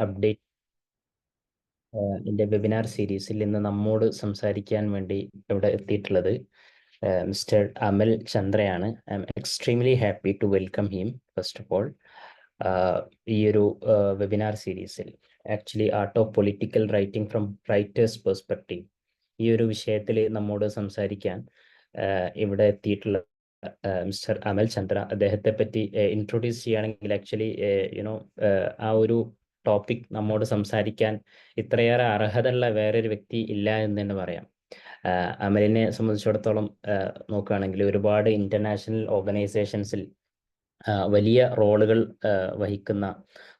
Update webinar സീരീസിൽ ഇന്ന് നമ്മോട് സംസാരിക്കാൻ വേണ്ടി ഇവിടെ എത്തിയിട്ടുള്ളത് മിസ്റ്റർ അമൽ ചന്ദ്രയാണ്. I am extremely happy to welcome him first of all. ഈ ഒരു വെബിനാർ സീരീസിൽ actually art of political writing from writers perspective ഈ ഒരു വിഷയത്തിൽ നമ്മോട് സംസാരിക്കാൻ ഇവിടെ എത്തിയിട്ടുള്ള മിസ്റ്റർ അമൽ ചന്ദ്ര. അദ്ദേഹത്തെ പറ്റി ഇൻട്രൊഡ്യൂസ് ചെയ്യുകയാണെങ്കിൽ ആക്ച്വലി ആ ഒരു ടോപ്പിക് നമ്മോട് സംസാരിക്കാൻ ഇത്രയേറെ അർഹതയുള്ള വേറൊരു വ്യക്തി ഇല്ല എന്ന് തന്നെ പറയാം. അമലിനെ സംബന്ധിച്ചിടത്തോളം നോക്കുകയാണെങ്കിൽ ഒരുപാട് ഇന്റർനാഷണൽ ഓർഗനൈസേഷൻസിൽ വലിയ റോളുകൾ വഹിക്കുന്ന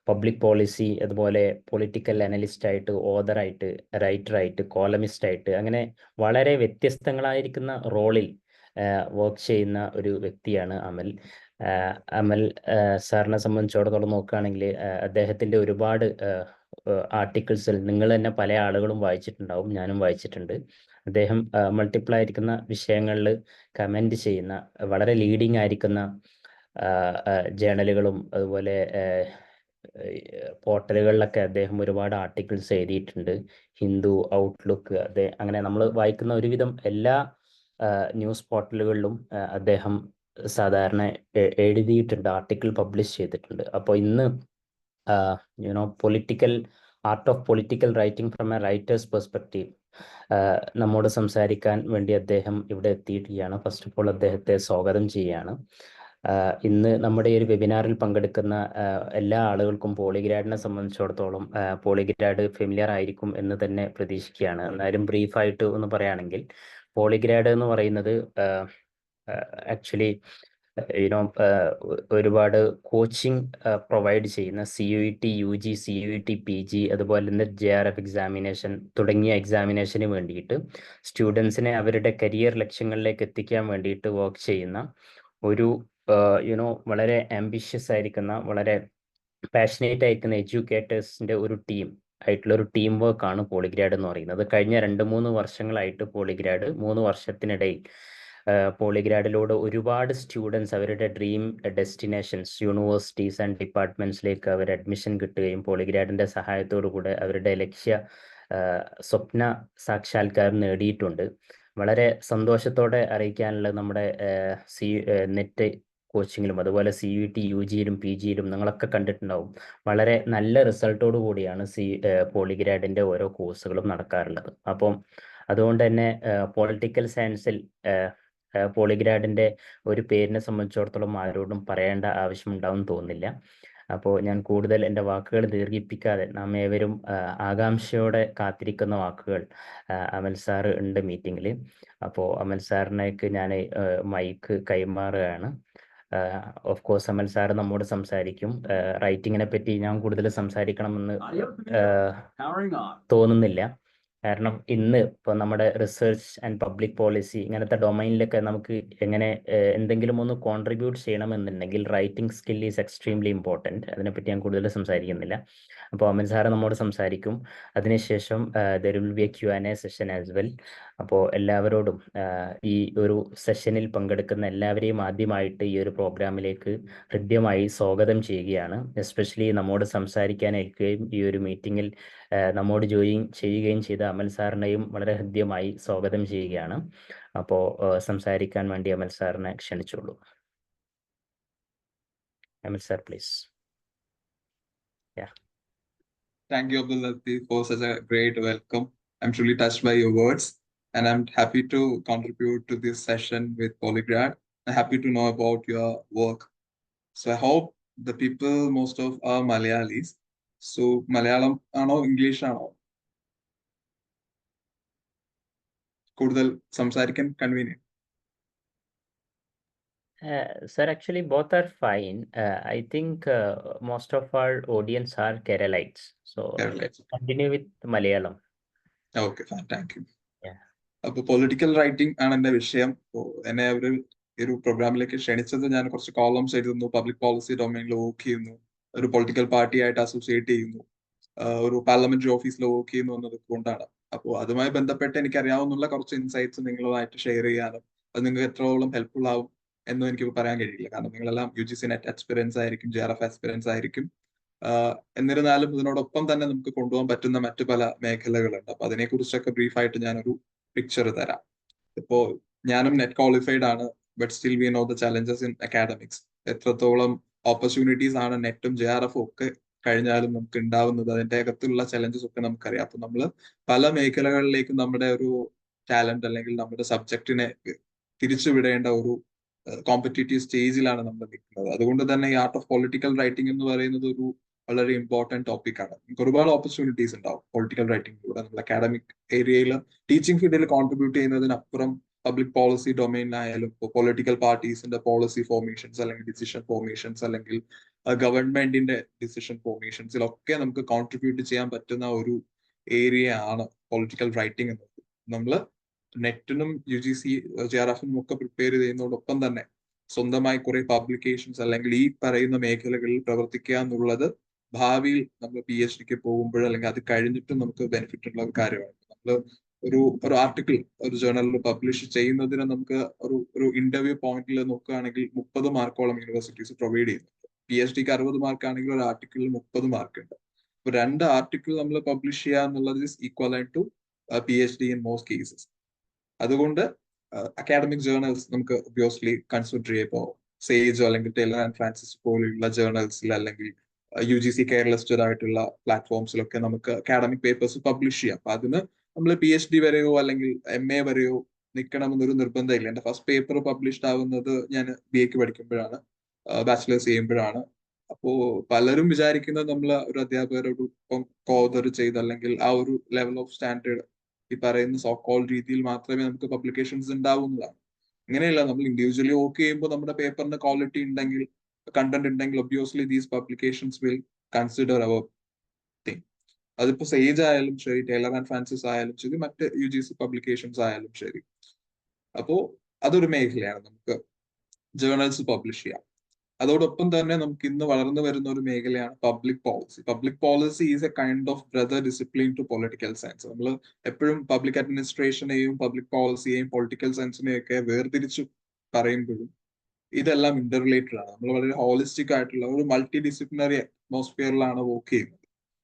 പബ്ലിക് പോളിസി, അതുപോലെ പൊളിറ്റിക്കൽ അനലിസ്റ്റ് ആയിട്ട്, ഓതറായിട്ട്, റൈറ്ററായിട്ട്, കോളമിസ്റ്റ് ആയിട്ട്, അങ്ങനെ വളരെ വ്യത്യസ്തങ്ങളായിരിക്കുന്ന റോളിൽ വർക്ക് ചെയ്യുന്ന ഒരു വ്യക്തിയാണ് അമൽ. അമൽ സാറിനെ സംബന്ധിച്ചിടത്തോളം നോക്കുകയാണെങ്കിൽ അദ്ദേഹത്തിൻ്റെ ഒരുപാട് ആർട്ടിക്കിൾസിൽ നിങ്ങൾ തന്നെ പല ആളുകളും വായിച്ചിട്ടുണ്ടാവും, ഞാനും വായിച്ചിട്ടുണ്ട്. അദ്ദേഹം മൾട്ടിപ്പിൾ ആയിരിക്കുന്ന വിഷയങ്ങളിൽ കമൻറ്റ് ചെയ്യുന്ന, വളരെ ലീഡിങ് ആയിരിക്കുന്ന ജേണലുകളും അതുപോലെ പോർട്ടലുകളിലൊക്കെ അദ്ദേഹം ഒരുപാട് ആർട്ടിക്കിൾസ് എഴുതിയിട്ടുണ്ട്. ഹിന്ദു, ഔട്ട്ലുക്ക്, അങ്ങനെ നമ്മൾ വായിക്കുന്ന ഒരുവിധം എല്ലാ ന്യൂസ് പോർട്ടലുകളിലും അദ്ദേഹം സാധാരണ എഴുതിയിട്ടുണ്ട്, ആർട്ടിക്കിൾ പബ്ലിഷ് ചെയ്തിട്ടുണ്ട്. അപ്പോൾ ഇന്ന് political art of political writing from A writers perspective നമ്മോട് സംസാരിക്കാൻ വേണ്ടി അദ്ദേഹം ഇവിടെ എത്തിയിരിക്കുകയാണ്. ഫസ്റ്റ് ഓഫ് ഓൾ അദ്ദേഹത്തെ സ്വാഗതം ചെയ്യുകയാണ്. ഇന്ന് നമ്മുടെ ഈ ഒരു വെബിനാറിൽ പങ്കെടുക്കുന്ന എല്ലാ ആളുകൾക്കും പോളിഗ്രാഡിനെ സംബന്ധിച്ചിടത്തോളം പോളിഗ്രാഡ് ഫെമിലിയർ ആയിരിക്കും എന്ന് തന്നെ പ്രതീക്ഷിക്കുകയാണ്. എന്നാലും ബ്രീഫായിട്ട് ഒന്ന് പറയുകയാണെങ്കിൽ, പോളിഗ്രാഡ് എന്ന് പറയുന്നത് ആക്ച്വലി ഒരുപാട് കോച്ചിങ് പ്രൊവൈഡ് ചെയ്യുന്ന CUET UG, CUET PG, അതുപോലെ തന്നെ JRF എക്സാമിനേഷൻ തുടങ്ങിയ എക്സാമിനേഷന് വേണ്ടിയിട്ട് സ്റ്റുഡൻസിനെ അവരുടെ കരിയർ ലക്ഷ്യങ്ങളിലേക്ക് എത്തിക്കാൻ വേണ്ടിയിട്ട് വർക്ക് ചെയ്യുന്ന ഒരു വളരെ ആംബിഷ്യസ് ആയിരിക്കുന്ന, വളരെ പാഷനേറ്റ് ആയിരിക്കുന്ന എഡ്യൂക്കേറ്റേഴ്സിൻ്റെ ഒരു ടീം വർക്കാണ് പോളിഗ്രാഡ് എന്ന് പറയുന്നത്. കഴിഞ്ഞ 2-3 വർഷങ്ങളായിട്ട് പോളിഗ്രാഡ് 3 വർഷത്തിനിടയിൽ പോളിഗ്രാഡിലൂടെ ഒരുപാട് സ്റ്റുഡൻസ് അവരുടെ ഡ്രീം ഡെസ്റ്റിനേഷൻസ്, യൂണിവേഴ്സിറ്റീസ് ആൻഡ് ഡിപ്പാർട്ട്മെന്റ്സിലേക്ക് അവർ അഡ്മിഷൻ കിട്ടുകയും പോളിഗ്രാഡിന്റെ സഹായത്തോടു കൂടെ അവരുടെ സ്വപ്ന സാക്ഷാത്കാരം നേടിയിട്ടുണ്ട്. വളരെ സന്തോഷത്തോടെ അറിയിക്കാനുള്ളത്, നമ്മുടെ നെറ്റ് കോച്ചിങ്ങിലും അതുപോലെ CUET UGയിലും PGയിലും നിങ്ങളൊക്കെ കണ്ടിട്ടുണ്ടാവും, വളരെ നല്ല റിസൾട്ടോടു കൂടിയാണ് പോളിഗ്രാഡിന്റെ ഓരോ കോഴ്സുകളും നടക്കാറുള്ളത്. അപ്പം അതുകൊണ്ട് തന്നെ പൊളിറ്റിക്കൽ സയൻസിൽ പോളിഗ്രാഡിന്റെ ഒരു പേരിനെ സംബന്ധിച്ചിടത്തോളം ആരോടും പറയേണ്ട ആവശ്യമുണ്ടാവും തോന്നുന്നില്ല. അപ്പോൾ ഞാൻ കൂടുതൽ എൻ്റെ വാക്കുകൾ ദീർഘിപ്പിക്കാതെ, നാം ഏവരും ആകാംക്ഷയോടെ കാത്തിരിക്കുന്ന വാക്കുകൾ, അമൽ സാറ് ഉണ്ട് മീറ്റിങ്ങിൽ. അപ്പോൾ അമൽ സാറിനേക്ക് ഞാൻ മൈക്ക് കൈമാറുകയാണ്. ഓഫ് കോഴ്സ് അമൽ സാറ് നമ്മോട് സംസാരിക്കും. റൈറ്റിങ്ങിനെ പറ്റി ഞാൻ കൂടുതൽ സംസാരിക്കണമെന്ന് തോന്നുന്നില്ല. കാരണം ഇന്ന് ഇപ്പോൾ നമ്മുടെ റിസർച്ച് ആൻഡ് പബ്ലിക് പോളിസി ഇങ്ങനത്തെ ഡൊമൈനിലൊക്കെ നമുക്ക് എങ്ങനെ എന്തെങ്കിലും ഒന്ന് കോൺട്രിബ്യൂട്ട് ചെയ്യണമെന്നുണ്ടെങ്കിൽ writing skill is extremely important. അതിനെപ്പറ്റി ഞാൻ കൂടുതൽ സംസാരിക്കുന്നില്ല. അപ്പോൾ അമൽ സാറ് നമ്മോട് സംസാരിക്കും. അതിനുശേഷം there will be A Q&A session as well. അപ്പോൾ എല്ലാവരോടും ഈ ഒരു സെഷനിൽ പങ്കെടുക്കുന്ന എല്ലാവരെയും ആദ്യമായിട്ട് ഈ ഒരു പ്രോഗ്രാമിലേക്ക് ഹൃദ്യമായി സ്വാഗതം ചെയ്യുകയാണ്. എസ്പെഷ്യലി നമ്മോട് സംസാരിക്കാൻ ഏൽക്കുകയും ഈ ഒരു മീറ്റിങ്ങിൽ നമ്മോട് ജോയിൻ ചെയ്യുകയും ചെയ്ത അമൽ സാറിനെയും വളരെ ഹൃദ്യമായി സ്വാഗതം ചെയ്യുകയാണ്. അപ്പോൾ സംസാരിക്കാൻ വേണ്ടി അമൽ സാറിനെ ക്ഷണിച്ചോളൂ. Amal sir, please. Thank you, Abdul Latif, for such a great welcome. I'm truly touched by your words, and I'm happy to contribute to this session with Polygrad. I'm happy to know about your work. So I hope the people, most of are Malayalis. So Malayalam ആണോ English ആണോ കൂടുതൽ സംസാരിക്കാൻ convenient? Sir, actually both are fine. I think most of our audience are Keralites. So continue with Malayalam. Okay, fine. Thank you. അപ്പോൾ political writing ആണ് എൻ്റെ വിഷയം. എന്നെ ഒരു പ്രോഗ്രാമിലേക്ക് ക്ഷണിച്ചത്, ഞാൻ കുറച്ച് കോളംസ് എഴുതുന്നു, പബ്ലിക് പോളിസി ഡൊമൈനിൽ വർക്ക് ചെയ്യുന്നു, ഒരു പൊളിറ്റിക്കൽ പാർട്ടിയായിട്ട് അസോസിയേറ്റ് ചെയ്യുന്നു, ഒരു പാർലമെന്ററി ഓഫീസിൽ വർക്ക് ചെയ്യുന്നു എന്നത് കൊണ്ടാണ്. അപ്പോൾ അതുമായി ബന്ധപ്പെട്ട് എനിക്കറിയാവുന്ന കുറച്ച് ഇൻസൈറ്റ്സ് നിങ്ങളുമായിട്ട് ഷെയർ ചെയ്യാനും അത് നിങ്ങൾക്ക് എത്രത്തോളം ഹെൽപ്ഫുൾ ആവും എന്നും എനിക്ക് പറയാൻ കഴിയില്ല. കാരണം നിങ്ങളെല്ലാം UGC നെറ്റ് എക്സ്പീരിയൻസ് ആയിരിക്കും, JRF എക്സ്പീരിയൻസ് ആയിരിക്കും. എന്നിരുന്നാലും ഇതിനോടൊപ്പം തന്നെ നമുക്ക് കൊണ്ടുപോകാൻ പറ്റുന്ന മറ്റു പല മേഖലകളുണ്ട്. അപ്പൊ അതിനെക്കുറിച്ചൊക്കെ ബ്രീഫായിട്ട് ഞാനൊരു പിക്ചർ തരാം. ഇപ്പോ ഞാനും നെറ്റ് ക്വാളിഫൈഡ് ആണ്, but still we know the challenges in academics. എത്രത്തോളം ഓപ്പർച്യൂണിറ്റീസ് ആണ് നെറ്റും JRF ഒക്കെ കഴിഞ്ഞാലും നമുക്ക് ഉണ്ടാവുന്നത്, അതിന്റെ അകത്തുള്ള ചലഞ്ചസ് ഒക്കെ നമുക്കറിയാം. അപ്പൊ നമ്മൾ പല മേഖലകളിലേക്കും നമ്മുടെ ഒരു ടാലന്റ് അല്ലെങ്കിൽ നമ്മുടെ സബ്ജക്റ്റിനെ തിരിച്ചുവിടേണ്ട ഒരു കോമ്പറ്റേറ്റീവ് സ്റ്റേജിലാണ് നമ്മൾ നിൽക്കുന്നത്. അതുകൊണ്ട് തന്നെ ഈ ആർട്ട് ഓഫ് പൊളിറ്റിക്കൽ റൈറ്റിംഗ് എന്ന് പറയുന്നത് ഒരു വളരെ ഇമ്പോർട്ടന്റ് ടോപ്പിക്കാണ്. നമുക്ക് ഒരുപാട് ഓപ്പർച്യൂണിറ്റീസ് ഉണ്ടാവും പൊളിറ്റിക്കൽ റൈറ്റിംഗിലൂടെ. നമ്മൾ അക്കാഡമിക് ഏരിയയിൽ ടീച്ചിങ് ഫീൽഡിൽ കോൺട്രിബ്യൂട്ട് ചെയ്യുന്നതിനപ്പുറം പബ്ലിക് പോളിസി ഡൊമൈനിലായാലും പൊളിറ്റിക്കൽ പാർട്ടീസിന്റെ പോളിസി ഫോർമേഷൻസ് അല്ലെങ്കിൽ ഡിസിഷൻ ഫോർമേഷൻസ് അല്ലെങ്കിൽ ഗവൺമെന്റിന്റെ ഡിസിഷൻ ഫോർമേഷൻസിലൊക്കെ നമുക്ക് കോൺട്രിബ്യൂട്ട് ചെയ്യാൻ പറ്റുന്ന ഒരു ഏരിയ ആണ് പൊളിറ്റിക്കൽ റൈറ്റിംഗ് എന്നത്. നമ്മൾ നെറ്റിനും UGC JRFിനും ഒക്കെ പ്രിപ്പയർ ചെയ്യുന്നതോടൊപ്പം തന്നെ സ്വന്തമായി കുറെ പബ്ലിക്കേഷൻസ് അല്ലെങ്കിൽ ഈ പറയുന്ന മേഖലകളിൽ പ്രവർത്തിക്കുക എന്നുള്ളത് ഭാവിയിൽ നമ്മൾ PhDക്ക് പോകുമ്പോൾ അല്ലെങ്കിൽ അത് കഴിഞ്ഞിട്ടും നമുക്ക് ബെനിഫിറ്റ് ഉള്ള ഒരു കാര്യമാണ്. നമ്മൾ ഒരു ആർട്ടിക്കിൾ ഒരു ജേർണലിൽ പബ്ലിഷ് ചെയ്യുന്നതിന് നമുക്ക് ഒരു ഇന്റർവ്യൂ പോയിന്റിൽ നോക്കുകയാണെങ്കിൽ 30 മാർക്കോളം യൂണിവേഴ്സിറ്റീസ് പ്രൊവൈഡ് ചെയ്യുന്നുണ്ട്. PhDക്ക് 60 മാർക്കാണെങ്കിൽ ഒരു ആർട്ടിക്കിളിൽ 30 മാർക്ക് ഉണ്ട്. അപ്പൊ 2 ആർട്ടിക്കിൾ നമ്മൾ പബ്ലിഷ് ചെയ്യുക എന്നുള്ളത് is equal to PhD in most cases. അതുകൊണ്ട് അക്കാഡമിക് ജേർണൽസ് നമുക്ക് ഒബ്വിയസ്ലി കൺസിഡർ ചെയ്യുമ്പോൾ സേജോ അല്ലെങ്കിൽ ടെയ്ലർ ആൻഡ് ഫ്രാൻസിസ് പോലെയുള്ള ജേർണൽസിൽ അല്ലെങ്കിൽ UGC കെയർ ലിസ്റ്റഡ് ആയിട്ടുള്ള പ്ലാറ്റ്ഫോംസിലൊക്കെ നമുക്ക് അക്കാഡമിക് പേപ്പേഴ്സ് പബ്ലിഷ് ചെയ്യാം. അപ്പൊ അതിന് നമ്മൾ PhD വരെയോ അല്ലെങ്കിൽ MA വരെയോ നിൽക്കണമെന്നൊരു നിർബന്ധമില്ല. എന്റെ ഫസ്റ്റ് പേപ്പർ പബ്ലിഷ്ഡ് ആവുന്നത് ഞാൻ BAക്ക് പഠിക്കുമ്പോഴാണ്, ബാച്ചിലേഴ്സ് ചെയ്യുമ്പോഴാണ്. അപ്പോ പലരും വിചാരിക്കുന്നത് നമ്മൾ ഒരു അധ്യാപകരോട് കോതർ ചെയ്ത് അല്ലെങ്കിൽ ആ ഒരു ലെവൽ ഓഫ് സ്റ്റാൻഡേർഡ് ഈ പറയുന്ന സോ കോൾ രീതിയിൽ മാത്രമേ നമുക്ക് പബ്ലിക്കേഷൻസ് ഉണ്ടാവുന്നതാണ്. അങ്ങനെയല്ല, നമ്മൾ ഇൻഡിവിജ്വലി വർക്ക് ചെയ്യുമ്പോൾ നമ്മുടെ പേപ്പറിന്റെ ക്വാളിറ്റി ഉണ്ടെങ്കിൽ, കണ്ടന്റ് ഉണ്ടെങ്കിൽ obviously these publications will consider their thing. അതിപ്പോ സേജ് ആയാലും ശരി, ടെയ്ലർ ആൻഡ് ഫ്രാൻസിസ് ആയാലും ശരി, മറ്റ് UGC പബ്ലിക്കേഷൻസ് ആയാലും ശരി. അപ്പോ അതൊരു മേഖലയാണ്, നമുക്ക് ജേർണൽസ് പബ്ലിഷ് ചെയ്യാം. അതോടൊപ്പം തന്നെ നമുക്ക് ഇന്ന് വളർന്നു വരുന്ന ഒരു മേഖലയാണ് public policy. Public policy is a kind of brother discipline to political science. നമ്മൾ എപ്പോഴും പബ്ലിക് അഡ്മിനിസ്ട്രേഷനെയും പബ്ലിക് പോളിസിയെയും പൊളിറ്റിക്കൽ സയൻസിനെയും ഒക്കെ വേർതിരിച്ചു പറയുമ്പോഴും ഇതെല്ലാം ഇന്റർ റിലേറ്റഡ് ആണ്. നമ്മൾ വളരെ ഹോളിസ്റ്റിക് ആയിട്ടുള്ള ഒരു മൾട്ടി ഡിസിപ്ലിനറി അറ്റ്മോസ്ഫിയറിലാണ് വർക്ക് ചെയ്യുന്നത്.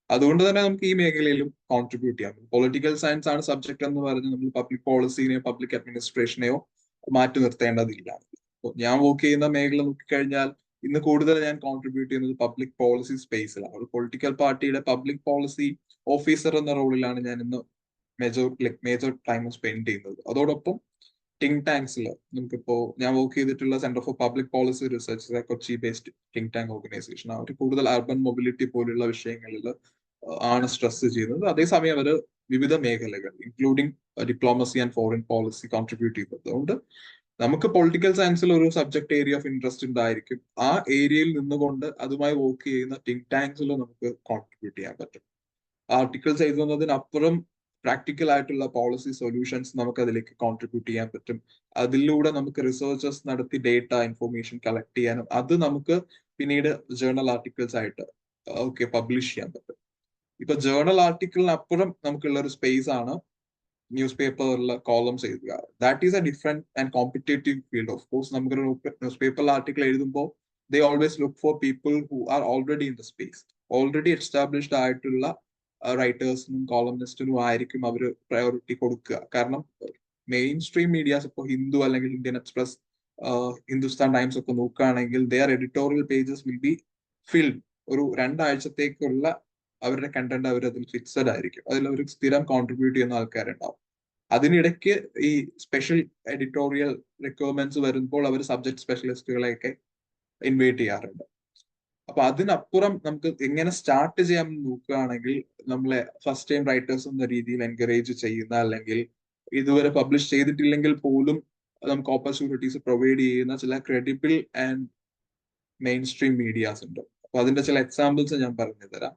അതുകൊണ്ട് തന്നെ നമുക്ക് ഈ മേഖലയിലും കോൺട്രിബ്യൂട്ട് ചെയ്യാം. പൊളിറ്റിക്കൽ സയൻസ് ആണ് സബ്ജക്ട് എന്ന് പറഞ്ഞ് നമ്മൾ പബ്ലിക് പോളിസിനെയോ പബ്ലിക് അഡ്മിനിസ്ട്രേഷനെയോ മാറ്റി നിർത്തേണ്ടതില്ല. ഞാൻ വർക്ക് ചെയ്യുന്ന മേഖല നോക്കിക്കഴിഞ്ഞാൽ ഇന്ന് കൂടുതൽ ഞാൻ കോൺട്രിബ്യൂട്ട് ചെയ്യുന്നത് പബ്ലിക് പോളിസി സ്പേസിലാണ്. ഒരു പൊളിറ്റിക്കൽ പാർട്ടിയുടെ പബ്ലിക് പോളിസി ഓഫീസർ എന്ന റോളിലാണ് ഞാൻ ഇന്ന് മേജർ ടൈം സ്പെൻഡ് ചെയ്യുന്നത്. അതോടൊപ്പം തിങ്ക് ടാങ്ക്സിൽ നമുക്കിപ്പോ ഞാൻ വർക്ക് ചെയ്തിട്ടുള്ള centre for public policy research, Kochi based think tank organisation, അവർ കൂടുതൽ അർബൻ മൊബിലിറ്റി പോലുള്ള വിഷയങ്ങളിൽ ആണ് സ്ട്രെസ് ചെയ്യുന്നത്. അതേസമയം അവർ വിവിധ മേഖലകൾ including diplomacy and foreign policy contribute ചെയ്യുന്നത്. അതുകൊണ്ട് നമുക്ക് പൊളിറ്റിക്കൽ സയൻസിൽ ഒരു സബ്ജക്ട് ഏരിയ ഓഫ് ഇൻട്രസ്റ്റ് ഉണ്ടായിരിക്കും. ആ ഏരിയയിൽ നിന്നുകൊണ്ട് അതുമായി വർക്ക് ചെയ്യുന്ന തിങ്ക് ടാങ്ക്സിൽ നമുക്ക് കോൺട്രിബ്യൂട്ട് ചെയ്യാൻ പറ്റും. ആർട്ടിക്കിൾസ് എഴുതുന്നതിനപ്പുറം പ്രാക്ടിക്കൽ ആയിട്ടുള്ള പോളിസി സൊല്യൂഷൻസ് നമുക്ക് അതിലേക്ക് കോൺട്രിബ്യൂട്ട് ചെയ്യാൻ പറ്റും. അതിലൂടെ നമുക്ക് റിസർച്ചസ് നടത്തി ഡേറ്റ ഇൻഫോർമേഷൻ കളക്ട് ചെയ്യാനും അത് നമുക്ക് പിന്നീട് ജേർണൽ ആർട്ടിക്കിൾസ് ആയിട്ട് പബ്ലിഷ് ചെയ്യാൻ പറ്റും. ഇപ്പൊ ജേർണൽ ആർട്ടിക്കിളിനപ്പുറം നമുക്കുള്ള ഒരു സ്പേസ് ആണ് ന്യൂസ് പേപ്പറിൽ കോളംസ് എഴുതുക. That is a different and competitive field. Of course നമുക്കൊരു ന്യൂസ് പേപ്പർ ആർട്ടിക്കിൾ എഴുതുമ്പോൾ they always look for people who are already in the space. Already established ആയിട്ടുള്ള റൈറ്റേഴ്സിനും കോളംനിസ്റ്റിനും ആയിരിക്കും അവർ പ്രയോറിറ്റി കൊടുക്കുക. കാരണം മെയിൻ സ്ട്രീം മീഡിയാസ് ഇപ്പോൾ ഹിന്ദു അല്ലെങ്കിൽ ഇന്ത്യൻ എക്സ്പ്രസ്, ഹിന്ദുസ്ഥാൻ ടൈംസ് ഒക്കെ നോക്കുകയാണെങ്കിൽ their editorial pages will be filled. ഒരു 2 ആഴ്ചത്തേക്കുള്ള അവരുടെ കണ്ടന്റ് അവർ അതിൽ ഫിക്സഡ് ആയിരിക്കും. അതിൽ അവർ സ്ഥിരം കോൺട്രിബ്യൂട്ട് ചെയ്യുന്ന ആൾക്കാരുണ്ടാവും. അതിനിടയ്ക്ക് ഈ സ്പെഷ്യൽ എഡിറ്റോറിയൽ റിക്വയർമെന്റ്സ് വരുമ്പോൾ അവർ സബ്ജക്ട് സ്പെഷ്യലിസ്റ്റുകളെയൊക്കെ ഇൻവൈറ്റ് ചെയ്യാറുണ്ട്. അപ്പൊ അതിനപ്പുറം നമുക്ക് എങ്ങനെ സ്റ്റാർട്ട് ചെയ്യാമെന്ന് നോക്കുകയാണെങ്കിൽ നമ്മളെ ഫസ്റ്റ് ടൈം റൈറ്റേഴ്സ് എന്ന രീതിയിൽ എൻകറേജ് ചെയ്യുന്ന അല്ലെങ്കിൽ ഇതുവരെ പബ്ലിഷ് ചെയ്തിട്ടില്ലെങ്കിൽ പോലും നമുക്ക് ഓപ്പർച്യൂണിറ്റീസ് പ്രൊവൈഡ് ചെയ്യുന്ന ചില credible and main stream medias ഉണ്ട്. അപ്പൊ അതിന്റെ ചില എക്സാമ്പിൾസ് ഞാൻ പറഞ്ഞു തരാം.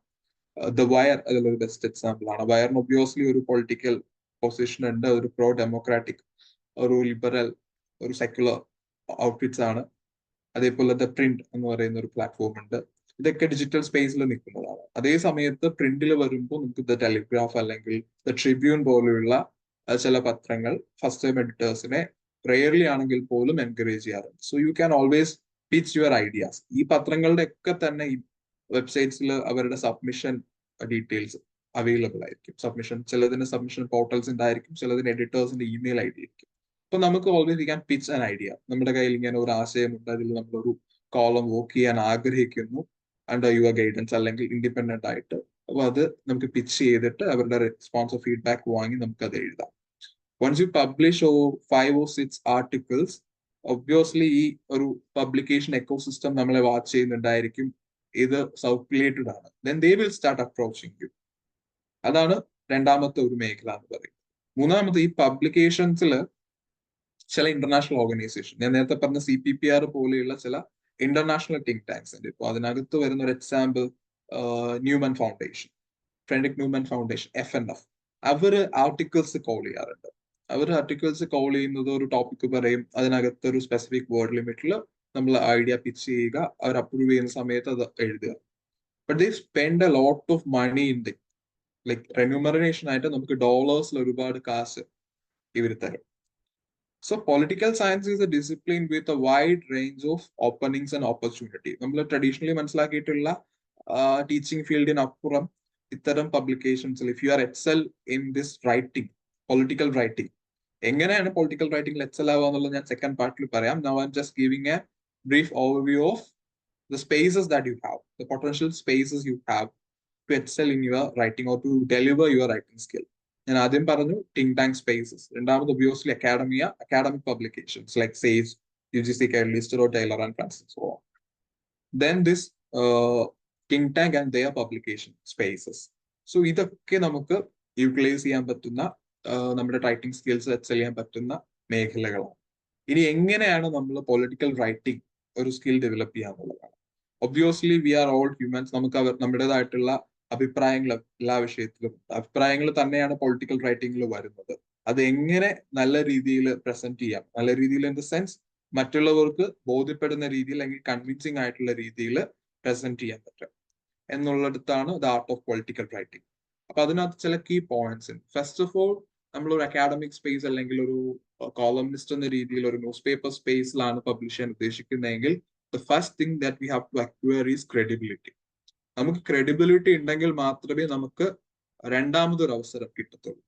ദ വയർ അതിലൊരു ബെസ്റ്റ് എക്സാമ്പിൾ ആണ്. വയറിന് ഒബ്വിയസ്ലി ഒരു പൊളിറ്റിക്കൽ പൊസിഷൻ ഉണ്ട്. ഒരു പ്രോ ഡെമോക്രാറ്റിക്, ഒരു ലിബറൽ, ഒരു സെക്യുലർ ഔട്ട്ഫിറ്റ്സ് ആണ്. അതേപോലെ ദ പ്രിന്റ് എന്ന് പറയുന്ന ഒരു പ്ലാറ്റ്ഫോം ഉണ്ട്. ഇതൊക്കെ ഡിജിറ്റൽ സ്പേസിൽ നിൽക്കുന്നതാണ്. അതേ സമയത്ത് പ്രിന്റിൽ വരുമ്പോൾ നമുക്ക് ദ ടെലിഗ്രാഫ് അല്ലെങ്കിൽ ദ ട്രിബ്യൂൺ പോലെയുള്ള ചില പത്രങ്ങൾ ഫസ്റ്റ് ടൈം എഡിറ്റേഴ്സിനെ റെയർലി ആണെങ്കിൽ പോലും എൻകറേജ് ചെയ്യാറുണ്ട്. So you can always pitch your ideas. ഈ പത്രങ്ങളുടെ ഒക്കെ തന്നെ വെബ്സൈറ്റ്സിൽ അവരുടെ സബ്മിഷൻ ഡീറ്റെയിൽസ് അവൈലബിൾ ആയിരിക്കും. ചിലതിന് സബ്മിഷൻ പോർട്ടൽസ് ഉണ്ടായിരിക്കും, ചിലതിന് എഡിറ്റേഴ്സിന്റെ ഇമെയിൽ ഐ ഡി ആയിരിക്കും. അപ്പൊ നമുക്ക് always we can pitch an idea. നമ്മുടെ കയ്യിൽ ഇങ്ങനെ ഒരു ആശയമുണ്ട്, അതിൽ നമ്മളൊരു കോളം വർക്ക് ചെയ്യാൻ ആഗ്രഹിക്കുന്നു അണ്ടർ യുവർ ഗൈഡൻസ് അല്ലെങ്കിൽ ഇൻഡിപെൻഡന്റ് ആയിട്ട്. അപ്പൊ അത് നമുക്ക് പിച്ച് ചെയ്തിട്ട് അവരുടെ റെസ്പോൺസ് ഫീഡ്ബാക്ക് വാങ്ങി നമുക്ക് അത് എഴുതാം. Once you publish 5 or 6 articles, obviously ഈ ഒരു പബ്ലിക്കേഷൻ എക്കോസിസ്റ്റം നമ്മളെ വാച്ച് ചെയ്യുന്നുണ്ടായിരിക്കും. ഇത് സർക്കുലേറ്റഡ് ആണ്, then they will start approaching you. അതാണ് രണ്ടാമത്തെ ഒരു മേഖല എന്ന് പറയുന്നത്. മൂന്നാമത്തെ, ഈ പബ്ലിക്കേഷൻസിൽ ചില ഇന്റർനാഷണൽ ഓർഗനൈസേഷൻ, ഞാൻ നേരത്തെ പറഞ്ഞ CPPR പോലെയുള്ള ചില ഇന്റർനാഷണൽ തിങ്ക് ടാങ്ക്സ് ഉണ്ട്. ഇപ്പോൾ അതിനകത്ത് വരുന്ന ഒരു example Newman Foundation, Frederick Newman Foundation, FNF. അവര് ആർട്ടിക്കിൾസ് കോൾ ചെയ്യാറുണ്ട്. അവർ ആർട്ടിക്കിൾസ് കോൾ ചെയ്യുന്നത് ഒരു ടോപ്പിക് പറയും, അതിനകത്ത് ഒരു സ്പെസിഫിക് വേർഡ് ലിമിറ്റിൽ നമ്മൾ ഐഡിയ പിച്ച് ചെയ്യുക, അവർ അപ്രൂവ് ചെയ്യുന്ന സമയത്ത് അത് എഴുതുക. But they spend a lot of money in the like remuneration ആയിട്ട് നമുക്ക് ഡോളേഴ്സിൽ ഒരുപാട് കാശ് ഇവർ തരും. So political science is a discipline with a wide range of openings and opportunity. നമ്മൾ ട്രഡീഷണലി മനസ്സിലാക്കിയിട്ടുള്ള ടീച്ചിങ് ഫീൽഡിനപ്പുറം ഇത്തരം പബ്ലിക്കേഷൻസിൽ if you are excel in this writing, political writing, എങ്ങനെയാണ് പൊളിറ്റിക്കൽ റൈറ്റിംഗിൽ എക്സൽ ആവുക എന്നുള്ളത് ഞാൻ സെക്കൻഡ് പാർട്ടിൽ പറയാം. Now I'm just giving a brief overview of the spaces that you have, the potential spaces you have to excel in your writing or to deliver your writing skill. ഞാൻ ആദ്യം പറഞ്ഞു think tank spaces. രണ്ടാമത് obviously academic publications like sage, UGC Catalyst, or Taylor and Francis, so on. Then this think tank and their publication spaces. So ഇതൊക്കെ നമുക്ക് utilise ചെയ്യാൻ പറ്റുന്ന നമ്മുടെ writing skills Excel ചെയ്യാൻ പറ്റുന്ന മേഖലകളാണ്. ഇനി എങ്ങനെയാണ് നമ്മൾ പൊളിറ്റിക്കൽ റൈറ്റിംഗ് ഒരു സ്കിൽ ഡെവലപ്പ് ചെയ്യാന്നുള്ളതാണ്. Obviously we are all humans. നമുക്ക് നമ്മുടേതായിട്ടുള്ള അഭിപ്രായങ്ങൾ എല്ലാ വിഷയത്തിലും, അഭിപ്രായങ്ങൾ തന്നെയാണ് പൊളിറ്റിക്കൽ റൈറ്റിംഗിൽ വരുന്നത്. അത് എങ്ങനെ നല്ല രീതിയിൽ പ്രസന്റ് ചെയ്യാം, നല്ല രീതിയിൽ ഇൻ ദ സെൻസ് മറ്റുള്ളവർക്ക് ബോധ്യപ്പെടുന്ന രീതിയിൽ അല്ലെങ്കിൽ കൺവിൻസിങ് ആയിട്ടുള്ള രീതിയിൽ പ്രസന്റ് ചെയ്യാൻ പറ്റും എന്നുള്ളിടത്താണ് the art of political writing. അപ്പൊ അതിനകത്ത് ചില കീ പോയിന്റ്സ് ഉണ്ട്. ഫസ്റ്റ് ഓഫ് ഓൾ, നമ്മൾ ഒരു അക്കാഡമിക് സ്പേസ് അല്ലെങ്കിൽ ഒരു കോളംനിസ്റ്റ് എന്ന രീതിയിൽ ഒരു ന്യൂസ് പേപ്പർ സ്പേസിലാണ് പബ്ലിഷ് ചെയ്യാൻ ഉദ്ദേശിക്കുന്നതെങ്കിൽ the first thing that we have to acquire is credibility. നമുക്ക് ക്രെഡിബിലിറ്റി ഉണ്ടെങ്കിൽ മാത്രമേ നമുക്ക് രണ്ടാമതൊരു അവസരം കിട്ടത്തുള്ളൂ.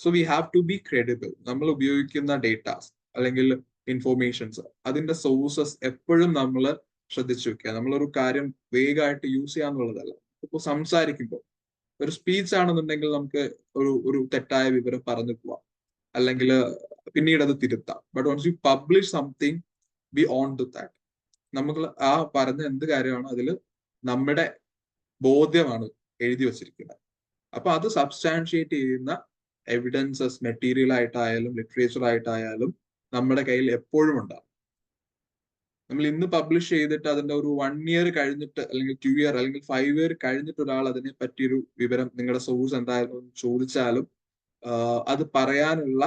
So we have to be credible. നമ്മൾ ഉപയോഗിക്കുന്ന ഡേറ്റാസ് അല്ലെങ്കിൽ ഇൻഫോർമേഷൻസ്, അതിന്റെ സോഴ്സസ് എപ്പോഴും നമ്മൾ ശ്രദ്ധിച്ചു വെക്കുക. നമ്മളൊരു കാര്യം വേഗമായിട്ട് യൂസ് ചെയ്യാന്നുള്ളതല്ല. ഇപ്പോൾ സംസാരിക്കുമ്പോൾ ഒരു സ്പീച്ച് ആണെന്നുണ്ടെങ്കിൽ നമുക്ക് ഒരു തെറ്റായ വിവരം പറഞ്ഞു പോവാം, അല്ലെങ്കിൽ പിന്നീട് അത് തിരുത്താം. But once you publish something, be on to that. നമ്മൾ ആ പറഞ്ഞ എന്ത് കാര്യമാണോ അതിൽ നമ്മുടെ ബോധ്യമാണ് എഴുതി വച്ചിരിക്കുന്നത്. അപ്പൊ അത് സബ്സ്റ്റാൻഷിയേറ്റ് ചെയ്യുന്ന എവിഡൻസസ് മെറ്റീരിയൽ ആയിട്ടായാലും ലിറ്ററേച്ചർ ആയിട്ടായാലും നമ്മുടെ കയ്യിൽ എപ്പോഴും ഉണ്ടാകും. നമ്മൾ ഇന്ന് പബ്ലിഷ് ചെയ്തിട്ട് അതിന്റെ ഒരു 1 year കഴിഞ്ഞിട്ട് അല്ലെങ്കിൽ 2 year അല്ലെങ്കിൽ 5 year കഴിഞ്ഞിട്ട് ഒരാൾ അതിനെ പറ്റിയൊരു വിവരം നിങ്ങളുടെ സോഴ്സ് എന്തായിരുന്നു എന്ന് ചോദിച്ചാലും അത് പറയാനുള്ള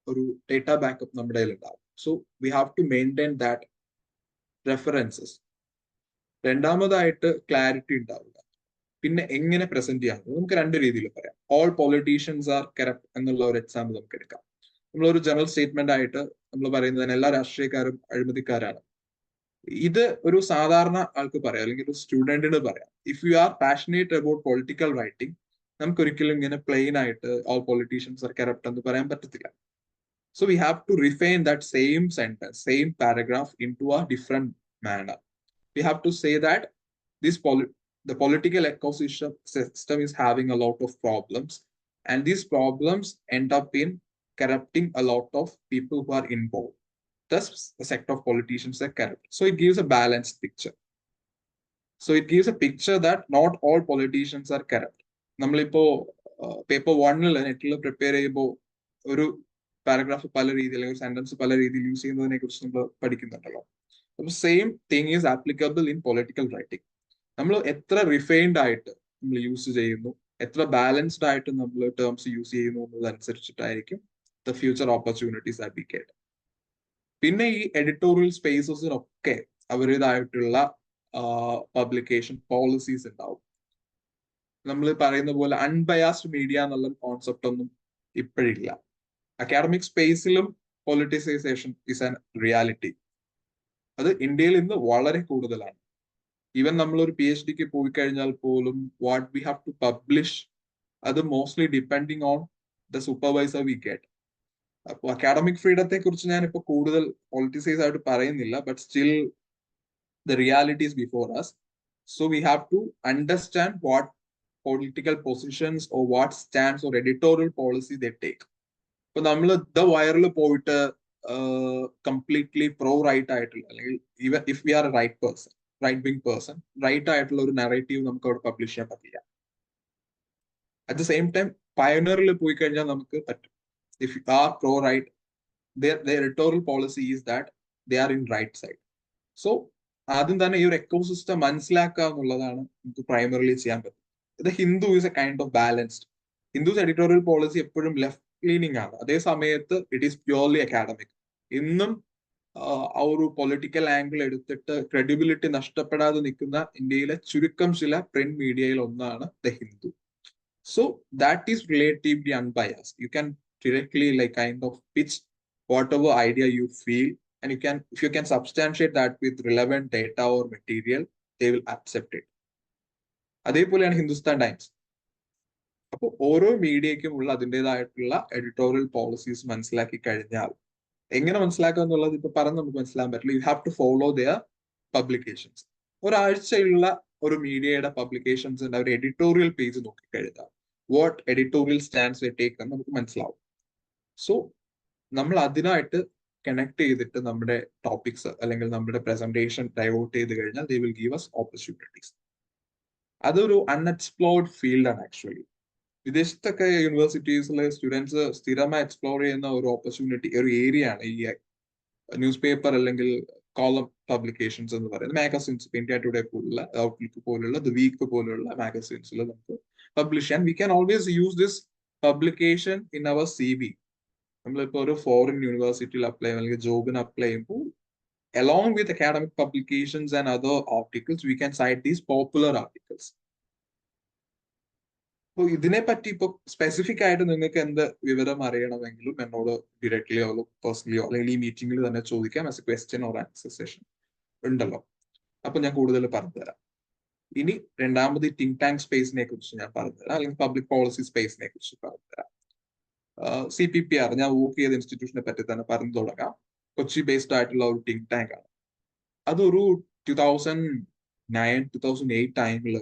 ഒരു ഡേറ്റ ബാക്കപ്പ് നമ്മുടെ കയ്യിൽ ഉണ്ടാവും. So we have to maintain that references. രണ്ടാമതായിട്ട് ക്ലാരിറ്റി ഉണ്ടാവുക. പിന്നെ എങ്ങനെ പ്രസന്റ് ചെയ്യാം നമുക്ക് 2 രീതിയിൽ പറയാം. ഓൾ പൊളിറ്റീഷ്യൻസ് ആർ കറപ്റ്റ് എന്നുള്ള ഒരു എക്സാമ്പിൾ നമുക്ക് എടുക്കാം. നമ്മളൊരു ജനറൽ സ്റ്റേറ്റ്മെന്റ് ആയിട്ട് നമ്മൾ പറയുന്നതിന് എല്ലാ രാഷ്ട്രീയക്കാരും അഴിമതിക്കാരാണ്. ഇത് ഒരു സാധാരണ ആൾക്ക് പറയാം, അല്ലെങ്കിൽ ഒരു സ്റ്റുഡന്റിന് പറയാം. If you R passionate about political writing, നമുക്ക് ഒരിക്കലും ഇങ്ങനെ പ്ലെയിൻ ആയിട്ട് ഓൾ പൊളിറ്റീഷ്യൻസ് ആർ കറപ്റ്റ് എന്ന് പറയാൻ പറ്റത്തില്ല. So we have to refine that same sentence, same paragraph into a different manner. We have to say that the political ecosystem is having a lot of problems, and these problems end up in corrupting a lot of people who are involved. Thus, the sect of politicians are corrupt. So it gives a balanced picture. So it gives a picture that not all politicians are corrupt. നമ്മളിപ്പോ paper 1 നെറ്റിൽ prepare ചെയ്യുമ്പോൾ ഒരു paragraph പല രീതിയിൽ അല്ലെങ്കിൽ sentence പല രീതിയിൽ use ചെയ്യുന്നതിനെ കുറിച്ച് നമ്മൾ പഠിക്കുന്നുണ്ടല്ലോ. Same thing is applicable in political writing. നമ്മൾ എത്ര റിഫൈൻഡ് ആയിട്ട് നമ്മൾ യൂസ് ചെയ്യുന്നു, എത്ര ബാലൻസ്ഡ് ആയിട്ട് നമ്മൾ ടേംസ് യൂസ് ചെയ്യുന്നു എന്നതനുസരിച്ചിട്ടായിരിക്കും the future opportunities that we get. പിന്നെ ഈ എഡിറ്റോറിയൽ സ്പേസസിനൊക്കെ അവരുടേതായിട്ടുള്ള പബ്ലിക്കേഷൻ പോളിസീസ് ഉണ്ടാവും. നമ്മൾ പറയുന്ന പോലെ അൺബയാസ്ഡ് മീഡിയ എന്നുള്ള കോൺസെപ്റ്റ് ഒന്നും ഇപ്പോഴില്ല. അക്കാഡമിക് സ്പേസിലും പൊളിറ്റിസൈസേഷൻ ഇസ് ആൻ റിയാലിറ്റി. അത് ഇന്ത്യയിൽ ഇന്ന് വളരെ കൂടുതലാണ്. ഈവൻ നമ്മളൊരു PhD പോയി കഴിഞ്ഞാൽ പോലും what we have to publish അത് mostly depending on the supervisor we get. അപ്പോൾ അക്കാഡമിക് ഫ്രീഡത്തെ കുറിച്ച് ഞാൻ ഇപ്പൊ കൂടുതൽ പൊളിറ്റിസൈസ് ആയിട്ട് പറയുന്നില്ല, but still the reality is before us. So we have to understand what political positions or what stands or editorial policy they take. ഇപ്പൊ നമ്മൾ ദ വയറിൽ പോയിട്ട് കംപ്ലീറ്റ്ലി പ്രോ റൈറ്റ് ആയിട്ടുള്ള, അല്ലെങ്കിൽ even if we are a right wing person, right ആയിട്ടുള്ള ഒരു narrative നമുക്ക് അവിടെ പബ്ലിഷ് ചെയ്യാൻ പറ്റില്ല. അറ്റ് ദ സെയിം ടൈം പയനറിൽ പോയി കഴിഞ്ഞാൽ നമുക്ക് പറ്റും. If you are pro right, their editorial policy is that they are in right side. So ആദ്യം തന്നെ ഈ ഒരു എക്കോസിസ്റ്റം മനസ്സിലാക്കുക എന്നുള്ളതാണ് നമുക്ക് പ്രൈമറിലി ചെയ്യാൻ പറ്റും. ഇത് Hindu is a kind of balanced. Hindus editorial policy എപ്പോഴും ലെഫ്റ്റ് ലീനിങ് ആണ്, അതേ സമയത്ത് ഇറ്റ് ഈസ് പ്യൂർലി അക്കാഡമിക്. ഇന്നും ആ ഒരു പൊളിറ്റിക്കൽ ആംഗിൾ എടുത്തിട്ട് ക്രെഡിബിലിറ്റി നഷ്ടപ്പെടാതെ നിൽക്കുന്ന ഇന്ത്യയിലെ ചുരുക്കം ചില പ്രിന്റ് മീഡിയയിൽ ഒന്നാണ് the Hindu. So that is relatively unbiased. You can directly like kind of pitch whatever idea you feel, and you can, if you can substantiate that with relevant data or material, they will accept it. അതേപോലെയാണ് Hindustan times. അപ്പോൾ ഓരോ മീഡിയയ്ക്കും ഉള്ള അതിൻ്റെതായിട്ടുള്ള editorial policies മനസ്സിലാക്കി കഴിഞ്ഞാൽ, എങ്ങനെ മനസ്സിലാക്കുക എന്നുള്ളത് ഇപ്പൊ പറഞ്ഞ് നമുക്ക് മനസ്സിലാക്കാൻ പറ്റില്ല. You have to follow their publications. ഒരാഴ്ചയുള്ള ഒരു മീഡിയയുടെ പബ്ലിക്കേഷൻസിന്റെ ഒരു എഡിറ്റോറിയൽ പേജ് നോക്കിക്കഴിഞ്ഞാൽ what editorial stands they take എന്ന് നമുക്ക് മനസ്സിലാവും. സോ നമ്മൾ അതിനായിട്ട് കണക്ട് ചെയ്തിട്ട് നമ്മുടെ ടോപ്പിക്സ് അല്ലെങ്കിൽ നമ്മുടെ പ്രസന്റേഷൻ ഡൈവേർട്ട് ചെയ്ത് കഴിഞ്ഞാൽ they will give us opportunities. അതൊരു അൺഎക്സ്പ്ലോർഡ് ഫീൽഡാണ് ആക്ച്വലി. വിദേശത്തൊക്കെ യൂണിവേഴ്സിറ്റീസിലെ സ്റ്റുഡൻസ് സ്ഥിരമായി എക്സ്പ്ലോർ ചെയ്യുന്ന ഒരു ഓപ്പർച്യൂണിറ്റി, ഒരു ഏരിയ ആണ് ഈ ന്യൂസ് പേപ്പർ അല്ലെങ്കിൽ കോളം പബ്ലിക്കേഷൻസ് എന്ന് പറയുന്നത്. മാഗസിൻസ്, ഇന്ത്യ ടുഡേ പോലുള്ള, ഔട്ട്ലുക്ക് പോലുള്ള, ദ വീക്ക് പോലുള്ള മാഗസിൻസിൽ നമുക്ക് പബ്ലിഷ് ചെയ്യാൻ. We can always use this publication in our CV. നമ്മളിപ്പോ ഒരു ഫോറിൻ യൂണിവേഴ്സിറ്റിയിൽ അപ്ലൈ ചെയ്യുമ്പോൾ അല്ലെങ്കിൽ ജോബിന് അപ്ലൈ ചെയ്യുമ്പോൾ, along with academic publications and other articles, we can cite these popular articles. അപ്പോൾ ഇതിനെപ്പറ്റി ഇപ്പൊ സ്പെസിഫിക് ആയിട്ട് നിങ്ങൾക്ക് എന്ത് വിവരം അറിയണമെങ്കിലും എന്നോട് ഡയറക്ട്ലിയോ പേഴ്സണലിയോ അല്ലെങ്കിൽ ഈ മീറ്റിംഗിൽ തന്നെ ചോദിക്കാം. As A question or answer session ഉണ്ടല്ലോ. അപ്പൊ ഞാൻ കൂടുതൽ പറഞ്ഞുതരാം. ഇനി രണ്ടാമത് തിങ്ക് ടാങ്ക് സ്പേസിനെ കുറിച്ച് ഞാൻ പറഞ്ഞുതരാം, അല്ലെങ്കിൽ പബ്ലിക് പോളിസി സ്പേസിനെ കുറിച്ച് പറഞ്ഞുതരാം. CPPR, ഞാൻ വർക്ക് ചെയ്ത ഇൻസ്റ്റിറ്റ്യൂഷനെ പറ്റി തന്നെ പറഞ്ഞു തുടങ്ങാം. കൊച്ചി ബേസ്ഡ് ആയിട്ടുള്ള ഒരു തിങ്ക് ടാങ്ക് ആണ്. അതൊരു 2009-2008 ടൈമിൽ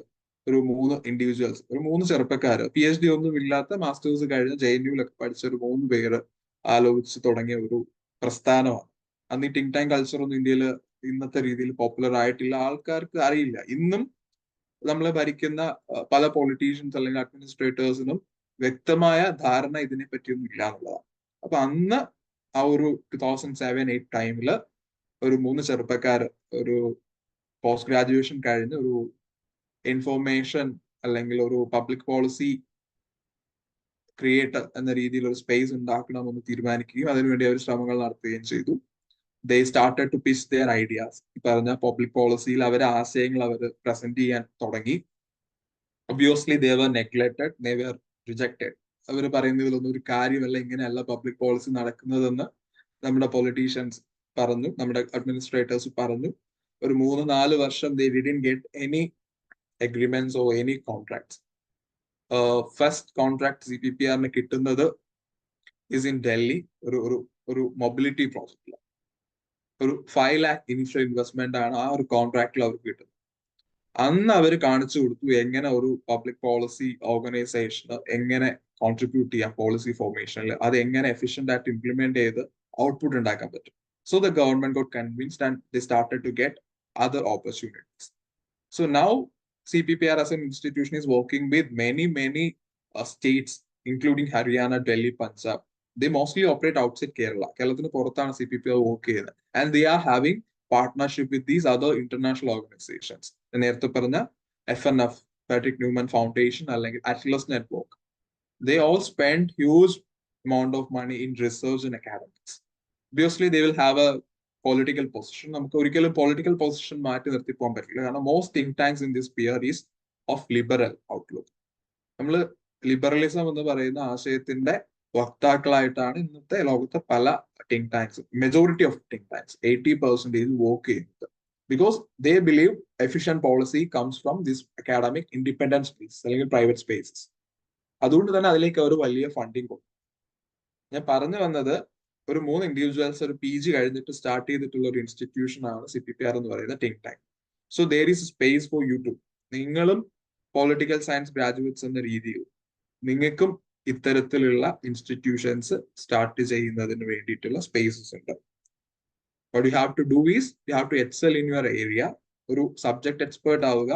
ഒരു 3 ഇൻഡിവിജ്വൽസ്, ഒരു 3 ചെറുപ്പക്കാര്, PhD ഒന്നും ഇല്ലാത്ത, മാസ്റ്റേഴ്സ് കഴിഞ്ഞ് JNUവിലൊക്കെ പഠിച്ച ഒരു 3 പേര് ആലോചിച്ച് തുടങ്ങിയ ഒരു പ്രസ്ഥാനമാണ്. അന്ന് ഈ തിങ്ക് ടാങ്ക് കൾച്ചർ ഒന്നും ഇന്ത്യയിൽ ഇന്നത്തെ രീതിയിൽ പോപ്പുലർ ആയിട്ടില്ല, ആൾക്കാർക്ക് അറിയില്ല. ഇന്നും നമ്മളെ ഭരിക്കുന്ന പല പൊളിറ്റീഷ്യൻസ് അല്ലെങ്കിൽ അഡ്മിനിസ്ട്രേറ്റേഴ്സിനും വ്യക്തമായ ധാരണ ഇതിനെ പറ്റിയൊന്നും ഇല്ല എന്നുള്ളതാണ്. അപ്പൊ അന്ന് ആ ഒരു 2007-8 ടൈമില് ഒരു 3 ചെറുപ്പക്കാർ ഒരു പോസ്റ്റ് ഗ്രാജുവേഷൻ കഴിഞ്ഞ് ഒരു ഇൻഫോർമേഷൻ അല്ലെങ്കിൽ ഒരു പബ്ലിക് പോളിസി ക്രിയേറ്റർ എന്ന രീതിയിൽ ഒരു സ്പേസ് ഉണ്ടാക്കണമെന്ന് തീരുമാനിക്കുകയും അതിനുവേണ്ടി അവർ ശ്രമങ്ങൾ നടത്തുകയും ചെയ്തു. They started to pitch their ideas. ഈ പറഞ്ഞ പബ്ലിക് പോളിസിയിൽ അവരെ ആശയങ്ങൾ അവർ പ്രസന്റ് ചെയ്യാൻ തുടങ്ങി. Obviously they were neglected, they were rejected. അവർ പറയുന്നതിലൊന്നും ഒരു കാര്യമല്ല, ഇങ്ങനെയല്ല പബ്ലിക് പോളിസി നടക്കുന്നതെന്ന് നമ്മുടെ പൊളിറ്റീഷ്യൻസ് പറഞ്ഞു, നമ്മുടെ അഡ്മിനിസ്ട്രേറ്റേഴ്സ് പറഞ്ഞു. ഒരു 3-4 വർഷം ദേ didn't get any agreements or any contracts. First contract CPPR-ന് കിട്ടുന്നത് is in Delhi, ഒരു മൊബിലിറ്റി പ്രോജക്റ്റിൽ. ഒരു 5 lakh ഇനിഷ്യൽ ഇൻവെസ്റ്റ്മെന്റ് ആണ് ആ ഒരു കോൺട്രാക്റ്റിൽ അവർക്ക് കിട്ടുന്നത്. അന്ന് അവർ കാണിച്ചു കൊടുത്തു എങ്ങനെ ഒരു പബ്ലിക് പോളിസി ഓർഗനൈസേഷന് എങ്ങനെ കോൺട്രിബ്യൂട്ട് ചെയ്യാം പോളിസി ഫോർമേഷനിൽ, അത് എങ്ങനെ എഫിഷ്യന്റ് ആയിട്ട് ഇംപ്ലിമെന്റ് ചെയ്ത് ഔട്ട്പുട്ട് ഉണ്ടാക്കാൻ പറ്റും. So the government got convinced and they started to get other opportunities. So now CPPR as an institution is working with many states, including Haryana, Delhi, Punjab. They mostly operate outside Kerala. Keralathinu purathaanu CPPR work cheyyunnathu, and they are having partnership with these other international organizations. നേരത്തെ പറഞ്ഞ FNF, Patrick Newman Foundation, അല്ലെങ്കിൽ Atlas Network. They all spend huge amount of money in research and academics. Obviously they will have a political position. നമുക്ക് ഒരിക്കലും political position മാറ്റി നിർത്തി പോകാൻ പറ്റില്ല, കാരണം most think tanks in this peer is of liberal outlook. നമ്മൾ liberalism എന്ന് പറയുന്ന ആശയത്തിന്റെ വക്താക്കളായിട്ടാണ് ഇന്നത്തെ ലോകത്തെ പല think tanks, majority of think tanks 80% work ചെയ്യുന്നത്. because they believe efficient policy comes from this academic independent space അല്ലെങ്കിൽ private spaces. അതുകൊണ്ട് തന്നെ അതിലേക്ക് അവർ വലിയ ഫണ്ടിങ് കൊടുക്കും. ഞാൻ പറഞ്ഞു വന്നത് ഒരു 3 ഇൻഡിവിജ്വൽസ് ഒരു PG കഴിഞ്ഞിട്ട് സ്റ്റാർട്ട് ചെയ്തിട്ടുള്ള ഒരു ഇൻസ്റ്റിറ്റ്യൂഷൻ ആണ് CPPR എന്ന് പറയുന്ന think tank. So there is space for you too, നിങ്ങളും പൊളിറ്റിക്കൽ സയൻസ് ഗ്രാജുവേറ്റ്സ് എന്ന രീതിയിൽ നിങ്ങൾക്കും ഇത്തരത്തിലുള്ള ഇൻസ്റ്റിറ്റ്യൂഷൻസ് സ്റ്റാർട്ട് ചെയ്യുന്നതിന് വേണ്ടിയിട്ടുള്ള സ്പേസസ് ഉണ്ട്. What you have to do is you have to excel in your area. ഒരു സബ്ജക്ട് എക്സ്പേർട്ട് ആവുക,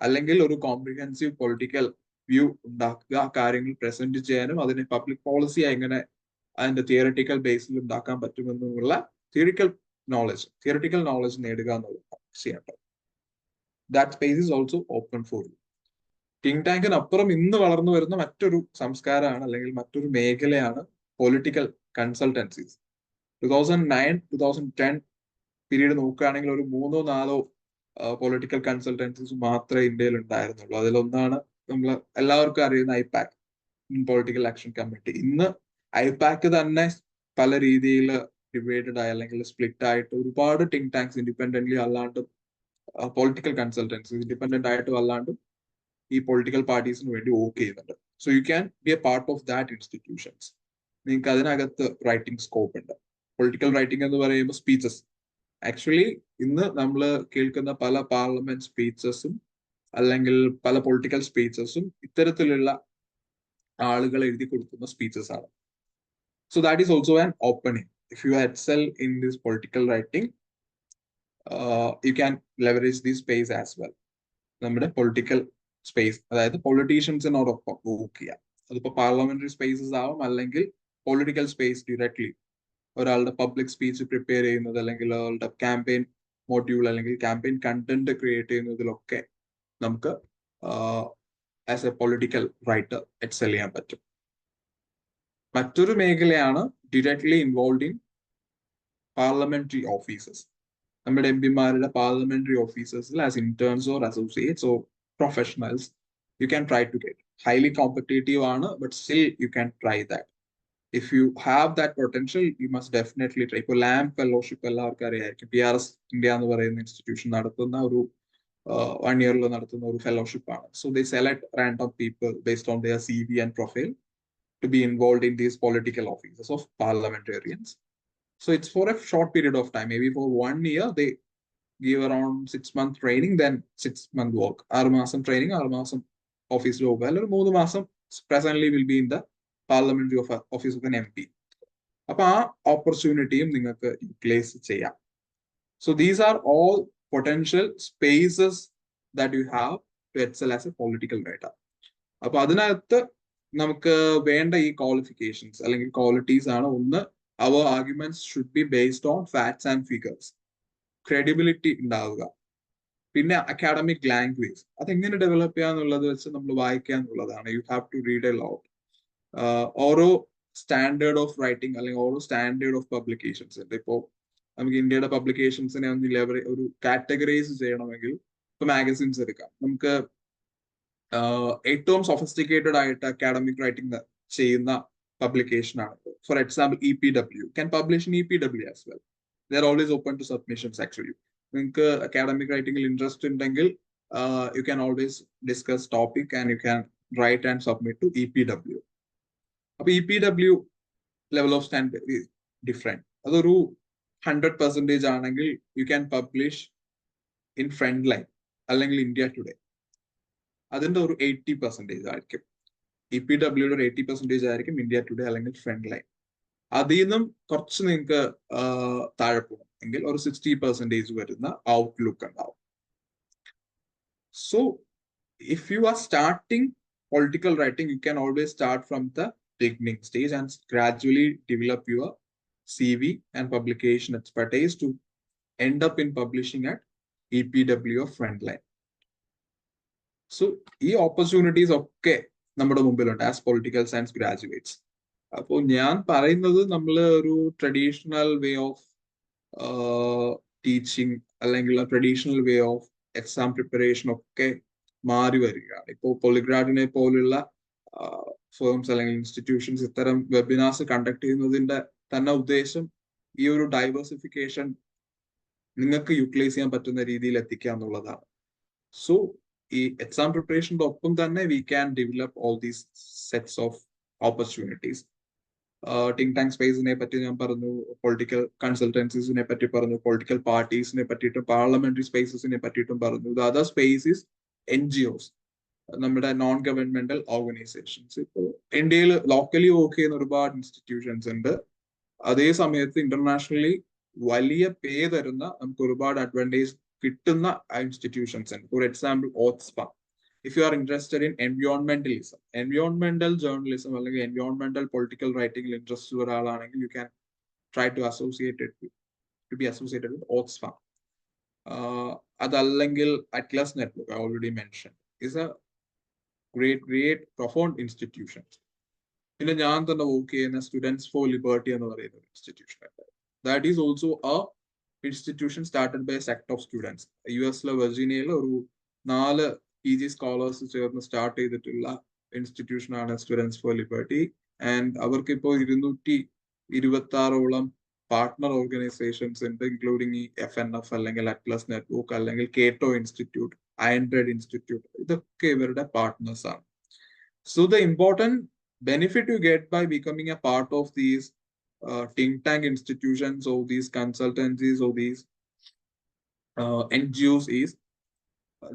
അല്ലെങ്കിൽ ഒരു കോംപ്രിഹെൻസീവ് പൊളിറ്റിക്കൽ വ്യൂ ഉണ്ടാക്കുക, കാര്യങ്ങൾ പ്രസന്റ് ചെയ്യാനും അതിനെ പബ്ലിക് പോളിസി എങ്ങനെ അതിന്റെ തിയററ്റിക്കൽ ബേസിൽ ഉണ്ടാക്കാൻ പറ്റുമെന്നുള്ള തിയറിക്കൽ നോളജ് നേടുക എന്നുള്ളത് ചെയ്യേണ്ടത്. That space is also open for you. Think ടാങ്കിനപ്പുറം ഇന്ന് വളർന്നു വരുന്ന മറ്റൊരു സംസ്കാരമാണ് അല്ലെങ്കിൽ മറ്റൊരു മേഖലയാണ് പൊളിറ്റിക്കൽ കൺസൾട്ടൻസീസ്. 2009-2010 പീരീഡ് നോക്കുകയാണെങ്കിൽ ഒരു 3-4 പൊളിറ്റിക്കൽ കൺസൾട്ടൻസീസ് മാത്രമേ ഇന്ത്യയിൽ ഉണ്ടായിരുന്നുള്ളൂ. അതിലൊന്നാണ് നമ്മൾ എല്ലാവർക്കും അറിയുന്ന ഐപാക്, പൊളിറ്റിക്കൽ ആക്ഷൻ കമ്മിറ്റി. ഇന്ന് ഐപാക് തന്നെ പല രീതിയിൽ ഡിവൈഡഡ് ആയി അല്ലെങ്കിൽ സ്പ്ലിറ്റ് ആയിട്ട് ഒരുപാട് തിങ്ക് ടാങ്ക്സ് ഇൻഡിപെൻഡന്റ്ലി അല്ലാണ്ടും പൊളിറ്റിക്കൽ കൺസൾട്ടൻസീസ് ഇൻഡിപെൻഡന്റ് ആയിട്ടും അല്ലാണ്ടും ഈ പൊളിറ്റിക്കൽ പാർട്ടീസിന് വേണ്ടി വർക്ക് ചെയ്യുന്നുണ്ട്. So you can be a part of that institutions. നിങ്ങൾക്ക് അതിനകത്ത് റൈറ്റിംഗ് സ്കോപ്പ് ഉണ്ട്. പൊളിറ്റിക്കൽ റൈറ്റിംഗ് എന്ന് പറയുമ്പോൾ സ്പീച്ചസ്, ആക്ച്വലി ഇന്ന് നമ്മൾ കേൾക്കുന്ന പല പാർലമെന്റ് സ്പീച്ചസും അല്ലെങ്കിൽ പല പൊളിറ്റിക്കൽ സ്പീച്ചസും ഇത്തരത്തിലുള്ള ആളുകൾ എഴുതി കൊടുക്കുന്ന സ്പീച്ചസ് ആണ്. So that is also an opening. If you excel in this political writing, you can leverage this space as well. നമ്മുടെ പൊളിറ്റിക്കൽ സ്പേസ്, അതായത് പൊളിറ്റീഷ്യൻസിനോടൊപ്പം വർക്ക് ചെയ്യാം. അതിപ്പോ പാർലമെന്ററി സ്പേസസ് ആവും, അല്ലെങ്കിൽ പൊളിറ്റിക്കൽ സ്പേസ് ഡയറക്ട്ലി ഒരാളുടെ പബ്ലിക് സ്പീച്ച് പ്രിപ്പയർ ചെയ്യുന്നത്, അല്ലെങ്കിൽ ഒരാളുടെ ക്യാമ്പയിൻ മോഡ്യൂൾ അല്ലെങ്കിൽ ക്യാമ്പയിൻ കണ്ടന്റ് ക്രിയേറ്റ് ചെയ്യുന്നതിലൊക്കെ നമുക്ക് as a political writer excel ചെയ്യാൻ പറ്റും. മറ്റൊരു മേഖലയാണ് directly involve in parliamentary offices. നമ്മുടെ MPമാരുടെ പാർലമെന്ററി ഓഫീസസിൽ as interns or associates or professionals you can try to get. Highly competitive ആണ്, but still you can try that. If you have that potential, you must definitely try. ഇപ്പോൾ lamp fellowship എല്ലാവർക്കും അറിയായിരിക്കും. PRS India എന്ന് പറയുന്ന institution നടത്തുന്ന ഒരു 1 year നടത്തുന്ന ഒരു ഫെലോഷിപ്പ് ആണ്. So they select random people based on their CV and profile to be involved in these political offices of parliamentarians. So it's for a short period of time, maybe for 1 year they give around 6-month training, then 6-month work. 6 മാസം training, 6 മാസം ഓഫീസിൽ പോകുക, അല്ലെങ്കിൽ 3 മാസം presently will be in the parliamentary office of an MP. അപ്പൊ ആ ഓപ്പർച്യൂണിറ്റിയും നിങ്ങൾക്ക് യൂട്ടിലൈസ് ചെയ്യാം. So these are all potential spaces that you have to excel as a political writer. അപ്പൊ അതിനകത്ത് നമുക്ക് വേണ്ട ഈ ക്വാളിഫിക്കേഷൻസ് അല്ലെങ്കിൽ ക്വാളിറ്റീസ് ആണ്. ഒന്ന്, our arguments should be based on facts and figures, credibility ഉണ്ടാവുക. പിന്നെ അക്കാഡമിക് ലാംഗ്വേജ്, അതെങ്ങനെ ഡെവലപ്പ് ചെയ്യാന്നുള്ളത് വെച്ച് നമ്മൾ വായിക്കുക എന്നുള്ളതാണ്. You have to read a lot. ഓരോ സ്റ്റാൻഡേർഡ് ഓഫ് റൈറ്റിംഗ് അല്ലെങ്കിൽ ഓരോ സ്റ്റാൻഡേർഡ് ഓഫ് പബ്ലിക്കേഷൻസ് ഉണ്ട്. ഇപ്പോൾ നമുക്ക് ഇന്ത്യയുടെ പബ്ലിക്കേഷൻസിനെ ഒരു കാറ്റഗറൈസ് ചെയ്യണമെങ്കിൽ ഇപ്പൊ മാഗസിൻസ് എടുക്കാം. നമുക്ക് ഏറ്റവും സൊഫിസ്റ്റിക്കേറ്റഡ് ആയിട്ട് അക്കാഡമിക് റൈറ്റിംഗ് ചെയ്യുന്ന പബ്ലിക്കേഷൻ ആണ്. For example EPW can publish in EPW as well. They are always open to submissions actually. നിങ്ങൾക്ക് അക്കാഡമിക് റൈറ്റിംഗിൽ ഇൻട്രസ്റ്റ് ഉണ്ടെങ്കിൽ you can always discuss topic and you can write and submit to EPW. അപ്പൊ EPW level of standard different. അതൊരു 100% ആണെങ്കിൽ you can publish in Frontline അല്ലെങ്കിൽ India Today. അതിന്റെ ഒരു 80% ആയിരിക്കും. EPWയുടെ ഒരു 80% ആയിരിക്കും ഇന്ത്യ ടുഡേ അല്ലെങ്കിൽ ഫ്രണ്ട് ലൈൻ. അതിൽ നിന്നും കുറച്ച് നിങ്ങൾക്ക് താഴെ പോകും എങ്കിൽ ഒരു 60% വരുന്ന ഔട്ട്ലുക്ക് ഉണ്ടാവും. So if you R starting political writing, U can always start from the beginning stage and gradually develop your CV and publication expertise to end up in publishing at EPW or Frontline. So ഈ opportunities ഒക്കെ നമ്മുടെ മുമ്പിലുണ്ട് as political science graduates. അപ്പോൾ ഞാൻ പറയുന്നത് നമ്മൾ ഒരു traditional way of teaching അല്ലെങ്കിൽ traditional way of exam preparation ഒക്കെ മാറി വരികയാണ്. ഇപ്പോൾ പോളിഗ്രാഡിനെ പോലുള്ള ഫേംസ് അല്ലെങ്കിൽ ഇൻസ്റ്റിറ്റ്യൂഷൻസ് ഇത്തരം വെബിനാർസ് കണ്ടക്ട് ചെയ്യുന്നതിന്റെ തന്നെ ഉദ്ദേശം ഈ ഒരു ഡൈവേഴ്സിഫിക്കേഷൻ നിങ്ങൾക്ക് യൂട്ടിലൈസ് ചെയ്യാൻ പറ്റുന്ന രീതിയിൽ എത്തിക്കുക എന്നുള്ളതാണ്. സോ ഈ എക്സാം പ്രിപ്പറേഷന്റെ ഒപ്പം തന്നെ we can develop all these sets of opportunities. Think tank സ്പേസിനെ പറ്റി ഞാൻ പറഞ്ഞു, പൊളിറ്റിക്കൽ കൺസൾട്ടൻസീസിനെ പറ്റി പറഞ്ഞു, പൊളിറ്റിക്കൽ പാർട്ടീസിനെ പറ്റിയിട്ടും പാർലമെന്ററി സ്പേസസിനെ പറ്റിയിട്ടും പറഞ്ഞു. The other space is NGOs, നമ്മുടെ നോൺ ഗവൺമെന്റൽ ഓർഗനൈസേഷൻസ്. ഇപ്പോൾ ഇന്ത്യയിൽ ലോക്കലി വർക്ക് ചെയ്യുന്ന ഒരുപാട് ഇൻസ്റ്റിറ്റ്യൂഷൻസ് ഉണ്ട്. അതേ സമയത്ത് ഇന്റർനാഷണലി വലിയ പേ തരുന്ന, നമുക്ക് ഒരുപാട് അഡ്വാൻറ്റേജ് കിട്ടുന്ന ഇൻസ്റ്റിറ്റ്യൂഷൻസ് ഉണ്ട്. For example Oxfam. If you are interested in environmentalism, എൻവയോൺമെന്റൽ ജേർണലിസം അല്ലെങ്കിൽ എൻവയോൺമെന്റൽ പൊളിറ്റിക്കൽ റൈറ്റിംഗിൽ ഇൻട്രസ്റ്റ് ഉള്ള ഒരാളാണെങ്കിൽ you can try to be associated with Oxfam. അതല്ലെങ്കിൽ Atlas network, I already mention, is a great profound institutions. പിന്നെ ഞാൻ തന്നെ വർക്ക് ചെയ്യുന്ന സ്റ്റുഡൻസ് ഫോർ ലിബർട്ടി എന്ന് പറയുന്ന ഒരു institution. That is also a institution started by sect of students. US വെർജീനിയയിൽ ഒരു 4 PG സ്കോളേഴ്സ് ചേർന്ന് സ്റ്റാർട്ട് ചെയ്തിട്ടുള്ള ഇൻസ്റ്റിറ്റ്യൂഷൻ ആണ് സ്റ്റുഡൻസ് ഫോർ ലിബർട്ടി. ആൻഡ് അവർക്ക് ഇപ്പോൾ 226ഓളം പാർട്ട്ണർ ഓർഗനൈസേഷൻസ് ഉണ്ട്, ഇൻക്ലൂഡിങ് ഈ FNF അല്ലെങ്കിൽ അറ്റ്ലസ് നെറ്റ്വർക്ക് അല്ലെങ്കിൽ കേട്ടോ ഇൻസ്റ്റിറ്റ്യൂട്ട്, അയൺഡ്രഡ് ഇൻസ്റ്റിറ്റ്യൂട്ട്, ഇതൊക്കെ ഇവരുടെ പാർട്ട്നേഴ്സ് ആണ്. So the important benefit you get by becoming a part of these think tank institutions or these consultancies or these NGOs is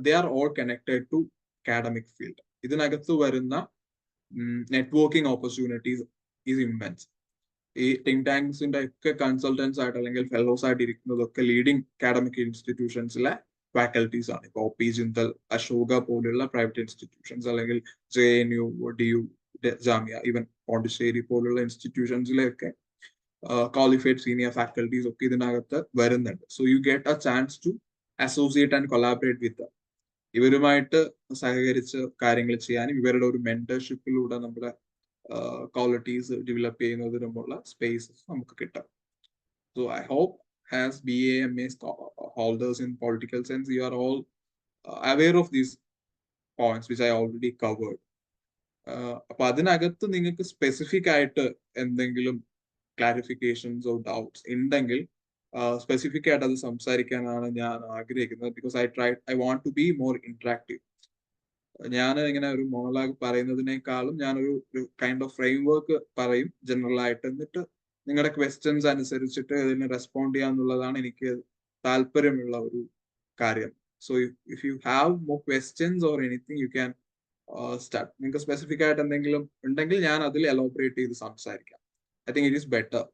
they are all connected to academic field. ഇതിനകത്ത് വരുന്ന networking opportunities is immense. ഈ think ടാങ്ക്സിന്റെ ഒക്കെ consultants ആയിട്ട് അല്ലെങ്കിൽ fellows ആയിട്ട് ഇരിക്കുന്നതൊക്കെ leading academic ഇൻസ്റ്റിറ്റ്യൂഷൻസിലെ ഫാക്കൽറ്റീസ് ആണ്. ഇപ്പോൾ OP ജിന്തൽ, അശോക പോലുള്ള പ്രൈവറ്റ് ഇൻസ്റ്റിറ്റ്യൂഷൻസ്, അല്ലെങ്കിൽ JNU, DU, Jamia, even Pondicherry പോലുള്ള ഇൻസ്റ്റിറ്റ്യൂഷൻസിലെയൊക്കെ ക്വാളിഫൈഡ് സീനിയർ ഫാക്കൽറ്റീസ് ഒക്കെ ഇതിനകത്ത് വരുന്നുണ്ട്. So you get a chance to associate and collaborate with ഇവരുമായിട്ട് സഹകരിച്ച് കാര്യങ്ങൾ ചെയ്യാനും ഇവരുടെ ഒരു മെന്റർഷിപ്പിലൂടെ നമ്മുടെ ക്വാളിറ്റീസ് ഡെവലപ്പ് ചെയ്യുന്നതിനുമുള്ള സ്പേസസ് നമുക്ക് കിട്ടും. So I hope as BA MA holders in political science, you are all aware of these points which I already covered. അപ്പൊ അതിനകത്ത് നിങ്ങൾക്ക് സ്പെസിഫിക് ആയിട്ട് എന്തെങ്കിലും ക്ലാരിഫിക്കേഷൻസോ ഡൗട്ട്സ് ഉണ്ടെങ്കിൽ സ്പെസിഫിക് ആയിട്ട് അത് സംസാരിക്കാനാണ് ഞാൻ ആഗ്രഹിക്കുന്നത്. Because I want to be more interactive. ഞാൻ ഇങ്ങനെ ഒരു മോണോളോഗ് പറയുന്നതിനേക്കാളും ഞാനൊരു കൈൻഡ് ഓഫ് ഫ്രെയിം വർക്ക് പറയും ജനറൽ ആയിട്ട്, എന്നിട്ട് നിങ്ങളുടെ ക്വസ്റ്റ്യൻസ് അനുസരിച്ചിട്ട് ഇതിന് റെസ്പോണ്ട് ചെയ്യാന്നുള്ളതാണ് എനിക്ക് താല്പര്യമുള്ള ഒരു കാര്യം. So if you have more questions or anything you can start. നിങ്ങൾക്ക് സ്പെസിഫിക് ആയിട്ട് എന്തെങ്കിലും ഉണ്ടെങ്കിൽ ഞാൻ അതിൽ എലോബറേറ്റ് ചെയ്ത് സംസാരിക്കാം. I think it is better.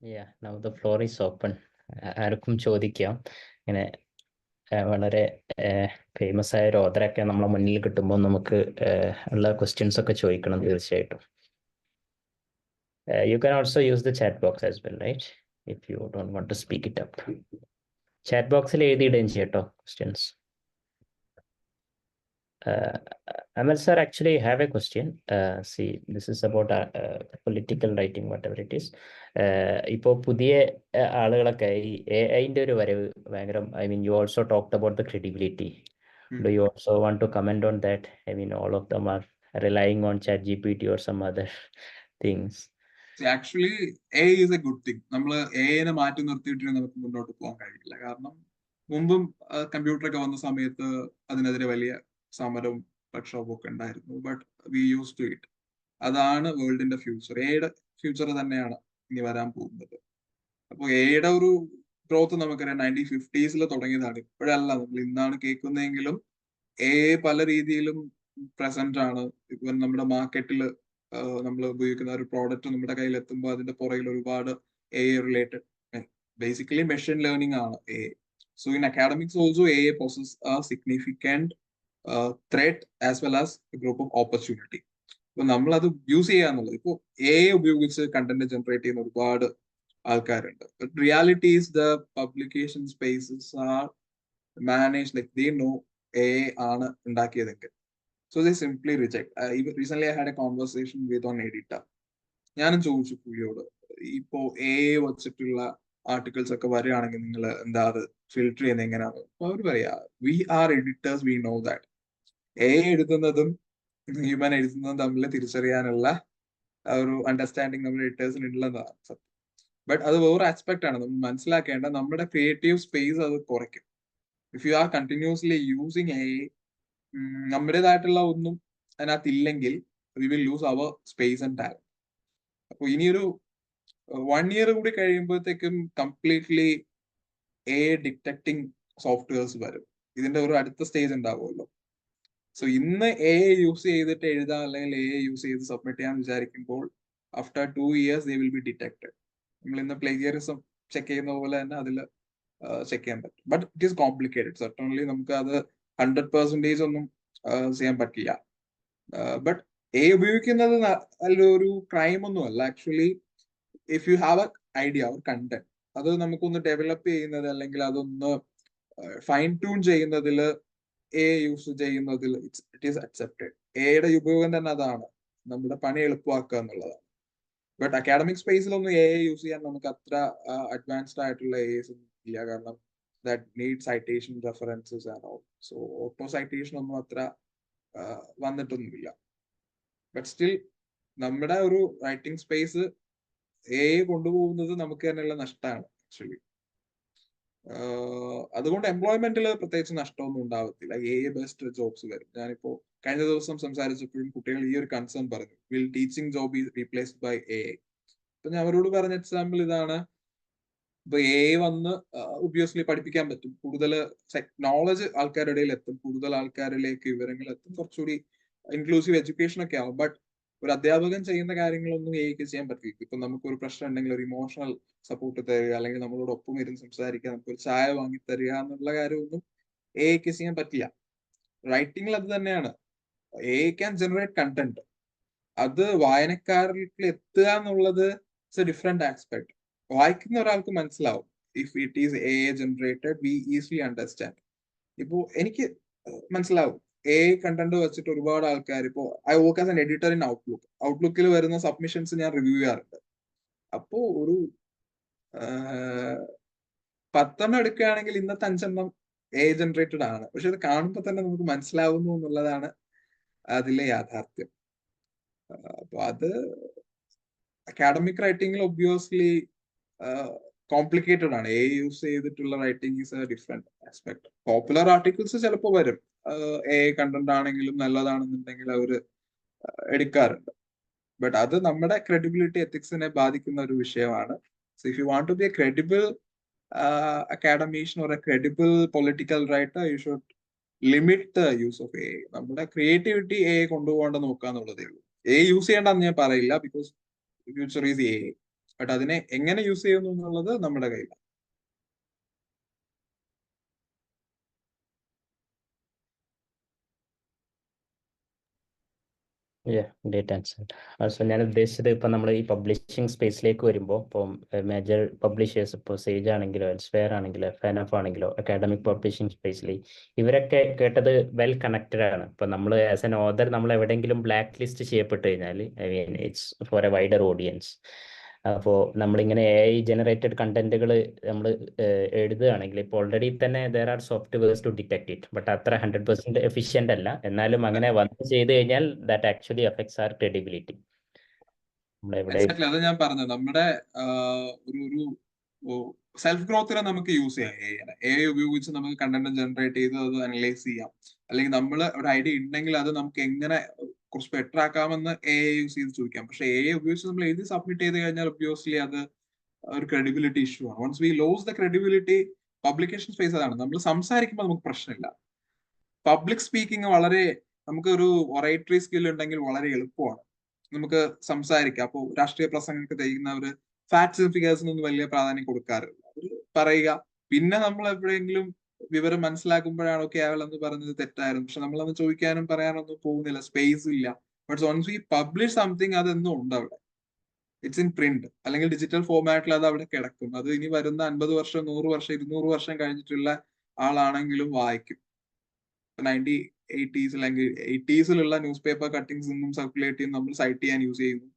Yeah, now the floor is open. ആർക്കും ചോദിക്കാം. ഇങ്ങനെ വളരെ ഫേമസ് ആയ ഒരു ഓഥറൊക്കെ നമ്മളെ മുന്നിൽ കിട്ടുമ്പോൾ നമുക്ക് ഉള്ള ക്വസ്റ്റ്യൻസ് ഒക്കെ ചോദിക്കണം തീർച്ചയായിട്ടും. You can also use the chat box as well, right? If you don't want to speak it up. Chat boxil എഴുതിയിടുകയും ചെയ്യട്ടോ questions. Amal sir, actually I have a question. See, this is about political writing, whatever it is. ഇപ്പോൾ പുതിയ ആളുകളൊക്കെ ഈ AI-ന്റെ ഒരു വരവ് ഭയങ്കര, I mean, you also talked about the credibility. Do you also want to comment on that? I mean, all of them are relying on ChatGPT or some other things. Actually AI is a good thing. നമ്മൾ AI-നെ മാറ്റി നിർത്തിയിട്ട് നമുക്ക് മുന്നോട്ട് പോകാൻ കഴിയില്ല. കാരണം മുമ്പും കമ്പ്യൂട്ടറൊക്കെ വന്ന സമയത്ത് അതിനെതിരെ വലിയ സമരവും പ്രക്ഷോഭവും ഒക്കെ ഉണ്ടായിരുന്നു. But we use to it. അതാണ് വേൾഡിന്റെ ഫ്യൂച്ചർ. AI-യുടെ ഫ്യൂച്ചർ തന്നെയാണ് ഇനി വരാൻ പോകുന്നത്. അപ്പോൾ AI-യുടെ ഒരു ഗ്രോത്ത് നമുക്കറിയാം 1950s തുടങ്ങിയതാണ്. ഇപ്പോഴല്ല, നമ്മൾ ഇന്നാണ് കേൾക്കുന്നതെങ്കിലും AI പല രീതിയിലും പ്രസന്റ് ആണ്. ഇപ്പം നമ്മുടെ മാർക്കറ്റിൽ നമ്മൾ ഉപയോഗിക്കുന്ന ഒരു പ്രോഡക്റ്റ് നമ്മുടെ കയ്യിൽ എത്തുമ്പോൾ അതിന്റെ പുറകിൽ ഒരുപാട് AI related, basically machine learning ആണ് AI. So in academics also AI poses A significant threat as well as group of opportunity. അപ്പൊ നമ്മൾ അത് യൂസ് ചെയ്യാന്നുള്ളത്, ഇപ്പോൾ AI ഉപയോഗിച്ച് കണ്ടന്റ് ജനറേറ്റ് ചെയ്യുന്ന ഒരുപാട് ആൾക്കാരുണ്ട്. Reality is the publication spaces R manage like they know AI ആണ് ഉണ്ടാക്കിയതെങ്കിൽ. So they simply reject. Recently I had a conversation with an editor. ഞാനും ചോദിച്ചു പുള്ളിയോട്, ഇപ്പോ വെച്ചിട്ടുള്ള ആർട്ടിക്കിൾസ് ഒക്കെ വരികയാണെങ്കിൽ നിങ്ങൾ എന്താ അത് ഫിൽട്ടർ ചെയ്യുന്നത് എങ്ങനെയാണ്? അപ്പൊ അവർ പറയാ we are editors, we know that എഴുതുന്നതും ഹ്യൂമൻ എഴുതുന്നതും തമ്മിൽ തിരിച്ചറിയാനുള്ള ഒരു അണ്ടർസ്റ്റാൻഡിങ് നമ്മുടെ എഡിറ്റേഴ്സിന് ഉള്ളതാണ് സത്യം. ബട്ട് അത് വേറെ ആസ്പെക്ട് ആണ്. നമ്മൾ മനസ്സിലാക്കേണ്ട നമ്മുടെ ക്രിയേറ്റീവ് സ്പേസ് അത് കുറയ്ക്കും. If you are continuously using നമ്മുടേതായിട്ടുള്ള ഒന്നും അതിനകത്ത് ഇല്ലെങ്കിൽ we will lose our space and talent. അപ്പൊ ഇനിയൊരു 1 year കൂടി കഴിയുമ്പോഴത്തേക്കും കംപ്ലീറ്റ്ലി ഡിറ്റക്ടിങ് സോഫ്റ്റ്വെയർസ് വരും. ഇതിന്റെ ഒരു അടുത്ത സ്റ്റേജ് ഉണ്ടാവുമല്ലോ. സോ ഇന്ന് യൂസ് ചെയ്തിട്ട് എഴുതാം അല്ലെങ്കിൽ യൂസ് ചെയ്ത് സബ്മിറ്റ് ചെയ്യാൻ വിചാരിക്കുമ്പോൾ after 2 years they will be detected. നമ്മൾ ഇന്ന് പ്ലേജിയറിസം ചെക്ക് ചെയ്യുന്ന പോലെ തന്നെ അതിൽ ചെക്ക് ചെയ്യാൻ പറ്റും. But it is complicated. Certainly നമുക്ക് അത് 100% ഒന്നും ചെയ്യാൻ പറ്റില്ല. ബട്ട് ഉപയോഗിക്കുന്നത് ഒരു ക്രൈം ഒന്നും അല്ല. Actually if you have A idea ഒരു കണ്ടന്റ്, അത് നമുക്കൊന്ന് ഡെവലപ്പ് ചെയ്യുന്നത് അല്ലെങ്കിൽ അതൊന്ന് ഫൈൻ ട്യൂൺ ചെയ്യുന്നതിൽ യൂസ് ചെയ്യുന്നതിൽ ഇറ്റ് ഈസ് അക്സെപ്റ്റഡ്. എയുടെ ഉപയോഗം തന്നെ അതാണ്, നമ്മുടെ പണി എളുപ്പമാക്കുക എന്നുള്ളതാണ്. ബട്ട് അക്കാഡമിക് സ്പേസിലൊന്നും യൂസ് ചെയ്യാൻ നമുക്ക് അത്ര അഡ്വാൻസ്ഡ് ആയിട്ടുള്ള ഒന്നും ഇല്ല. കാരണം that need citation references and all. So auto citation ഒന്നും അത്ര വന്നിട്ടൊന്നുമില്ല. ബട്ട് സ്റ്റിൽ നമ്മുടെ ഒരു റൈറ്റിംഗ് സ്പേസ് കൊണ്ടുപോകുന്നത് നമുക്ക് തന്നെയുള്ള നഷ്ടമാണ് ആക്ച്വലി. അതുകൊണ്ട് എംപ്ലോയ്മെന്റിൽ പ്രത്യേകിച്ച് നഷ്ടമൊന്നും ഉണ്ടാവത്തില്ല. ബെസ്റ്റ് ജോബ്സ് വരും. ഞാനിപ്പോ കഴിഞ്ഞ ദിവസം സംസാരിച്ചപ്പോഴും കുട്ടികൾ ഈ ഒരു കൺസേൺ പറഞ്ഞു, will teaching job is replaced by അപ്പൊ ഞാൻ അവരോട് പറഞ്ഞ എക്സാമ്പിൾ ഇതാണ്. ഇപ്പൊ വന്ന് ഒബ്വിയസ്ലി പഠിപ്പിക്കാൻ പറ്റും, കൂടുതൽ നോളജ് ആൾക്കാരുടെ ഇടയിൽ എത്തും, കൂടുതൽ ആൾക്കാരിലേക്ക് വിവരങ്ങൾ എത്തും, കുറച്ചുകൂടി ഇൻക്ലൂസീവ് എഡ്യൂക്കേഷൻ ഒക്കെ ആവും. ബട്ട് ഒരു അധ്യാപകൻ ചെയ്യുന്ന കാര്യങ്ങളൊന്നും ചെയ്യാൻ പറ്റില്ല. ഇപ്പൊ നമുക്കൊരു പ്രശ്നം ഉണ്ടെങ്കിൽ ഒരു ഇമോഷണൽ സപ്പോർട്ട് തരിക, അല്ലെങ്കിൽ നമ്മളോട് ഒപ്പം ഇരുന്ന് സംസാരിക്കുക, നമുക്കൊരു ചായ വാങ്ങി തരിക എന്നുള്ള കാര്യമൊന്നും ചെയ്യാൻ പറ്റില്ല. റൈറ്റിംഗിൽ അത് തന്നെയാണ്. Can generate content. അത് വായനക്കാരിലേക്ക് എത്തുക എന്നുള്ളത് ഇറ്റ്സ് എ ഡിഫറെന്റ് ആസ്പെക്ട്. വായിക്കുന്ന ഒരാൾക്ക് മനസ്സിലാവും. If it is generated we easily understand. ഇപ്പോ എനിക്ക് മനസ്സിലാവും കണ്ടന്റ് വെച്ചിട്ട് ഒരുപാട് ആൾക്കാർ, ഇപ്പോ I work as an editor in ഔട്ട്ലുക്കിൽ വരുന്ന സബ്മിഷൻസ് ഞാൻ റിവ്യൂ ചെയ്യാറുണ്ട്. അപ്പോ ഒരു 10 എടുക്കുകയാണെങ്കിൽ ഇന്നത്തെ 5 ജനറേറ്റഡ് ആണ്. പക്ഷെ അത് കാണുമ്പോൾ തന്നെ നമുക്ക് മനസ്സിലാവുന്നു എന്നുള്ളതാണ് അതിലെ യാഥാർത്ഥ്യം. അപ്പൊ അത് അക്കാഡമിക് റൈറ്റിംഗിൽ ഒബ്വിയസ്ലി കോംപ്ലിക്കേറ്റഡ് ആണ്. യൂസ് ചെയ്തിട്ടുള്ള writing is a different aspect. Popular articles ചിലപ്പോൾ വരും, കണ്ടന്റ് ആണെങ്കിലും നല്ലതാണെന്നുണ്ടെങ്കിൽ അവർ എടുക്കാറുണ്ട്. ബട്ട് അത് നമ്മുടെ ക്രെഡിബിലിറ്റി എത്തിക്സിനെ ബാധിക്കുന്ന ഒരു വിഷയമാണ്. So if you want to be a credible academician or a credible political writer, you should limit the use of AI. നമ്മുടെ ക്രിയേറ്റിവിറ്റി കൊണ്ടുപോകേണ്ട നോക്കുക എന്നുള്ളതേ ഉള്ളൂ. യൂസ് ചെയ്യേണ്ടെന്ന് ഞാൻ പറയില്ല, ബിക്കോസ് ഫ്യൂച്ചർ ഈസ് ബട്ട് അതിനെ എങ്ങനെ യൂസ് ചെയ്യുന്നു എന്നുള്ളത് നമ്മുടെ കയ്യിലാണ്. Great answer. സോ ഞാൻ ഉദ്ദേശിച്ചത് ഇപ്പം നമ്മൾ ഈ പബ്ലിഷിംഗ് സ്പേസിലേക്ക് വരുമ്പോൾ ഇപ്പം മേജർ പബ്ലിഷേഴ്സ്, ഇപ്പോൾ സേജ് ആണെങ്കിലോ എൽസ്ഫെയർ ആണെങ്കിലോ ഫാനഫ് ആണെങ്കിലോ അക്കാഡമിക് പബ്ലിഷിംഗ് സ്പേസിൽ ഇവരൊക്കെ കേട്ടത് വെൽ കണക്റ്റഡ് ആണ്. ഇപ്പം നമ്മൾ ആസ് എൻ ഓതർ നമ്മൾ എവിടെയെങ്കിലും ബ്ലാക്ക് ലിസ്റ്റ് ചെയ്യപ്പെട്ട് കഴിഞ്ഞാൽ it's for a wider audience. അപ്പോൾ നമ്മളിങ്ങനെ ജനറേറ്റഡ് കണ്ടന്റുകൾ നമ്മൾ എഴുതുകയാണെങ്കിൽ ഇപ്പോൾ ഓൾറെഡി തന്നെ there are softwares to detect it, but അത്ര 100% എഫിഷ്യന്റ് അല്ല. എന്നാലും അങ്ങനെ വന്ന് ചെയ്ത് കഴിഞ്ഞാൽ that actually affects our credibility. അത് ഞാൻ പറഞ്ഞത് നമ്മുടെ ഒരു സെൽഫ് ഗ്രോത്തിനെ നമുക്ക് യൂസ് ചെയ്യാം. ഉപയോഗിച്ച് നമുക്ക് കണ്ടന്റ് ജനറേറ്റ് ചെയ്ത് അത് അനലൈസ് ചെയ്യാം. അല്ലെങ്കിൽ നമ്മൾ ഒരു ഐഡിയ ഉണ്ടെങ്കിൽ അത് നമുക്ക് എങ്ങനെ കുറച്ച് ബെറ്റർ ആക്കാമെന്ന് യൂസ് ചെയ്ത് ചോദിക്കാം. പക്ഷെ ഉപയോഗിച്ച് നമ്മൾ എഴുതി സബ്മിറ്റ് ചെയ്ത് കഴിഞ്ഞാൽ ഒബ്വിയസ്ലി അത് ഒരു ക്രെഡിബിലിറ്റി ഇഷ്യൂ ആണ്. Once we lose the credibility, publication space അതാണ്. നമ്മൾ സംസാരിക്കുമ്പോൾ നമുക്ക് പ്രശ്നമില്ല. പബ്ലിക് സ്പീക്കിംഗ് വളരെ, നമുക്ക് ഒരു ഒറേറ്ററി സ്കിൽ ഉണ്ടെങ്കിൽ വളരെ എളുപ്പമാണ് നമുക്ക് സംസാരിക്കാം. അപ്പോൾ രാഷ്ട്രീയ പ്രസംഗങ്ങൾക്ക് ചെയ്യുന്നവര് ഫാക്ട്സ് ഫിഗേഴ്സിനൊന്നും വലിയ പ്രാധാന്യം കൊടുക്കാറില്ല. അവര് പറയുക, പിന്നെ നമ്മൾ എപ്പോഴെങ്കിലും വിവരം മനസ്സിലാക്കുമ്പോഴാണ് ഓക്കെ അയാൾ എന്ന് പറഞ്ഞത് തെറ്റായിരുന്നു, പക്ഷെ നമ്മളൊന്ന് ചോദിക്കാനും പറയാനൊന്നും പോകുന്നില്ല, സ്പേസ് ഇല്ല. But once we publish something അതെന്നും ഉണ്ട് അവിടെ. ഇറ്റ്സ് ഇൻ പ്രിന്റ് അല്ലെങ്കിൽ ഡിജിറ്റൽ ഫോർമാറ്റിൽ അത് അവിടെ കിടക്കും. അത് ഇനി വരുന്ന 50 വർഷം 100 വർഷം 200 വർഷം കഴിഞ്ഞിട്ടുള്ള ആളാണെങ്കിലും വായിക്കും. 1980s അല്ലെങ്കിൽ 80s ന്യൂസ് പേപ്പർ കട്ടിങ്സ് ഒന്നും സർക്കുലേറ്റ് ചെയ്യും, നമ്മൾ സൈറ്റ് ചെയ്യാൻ യൂസ് ചെയ്യുന്നു.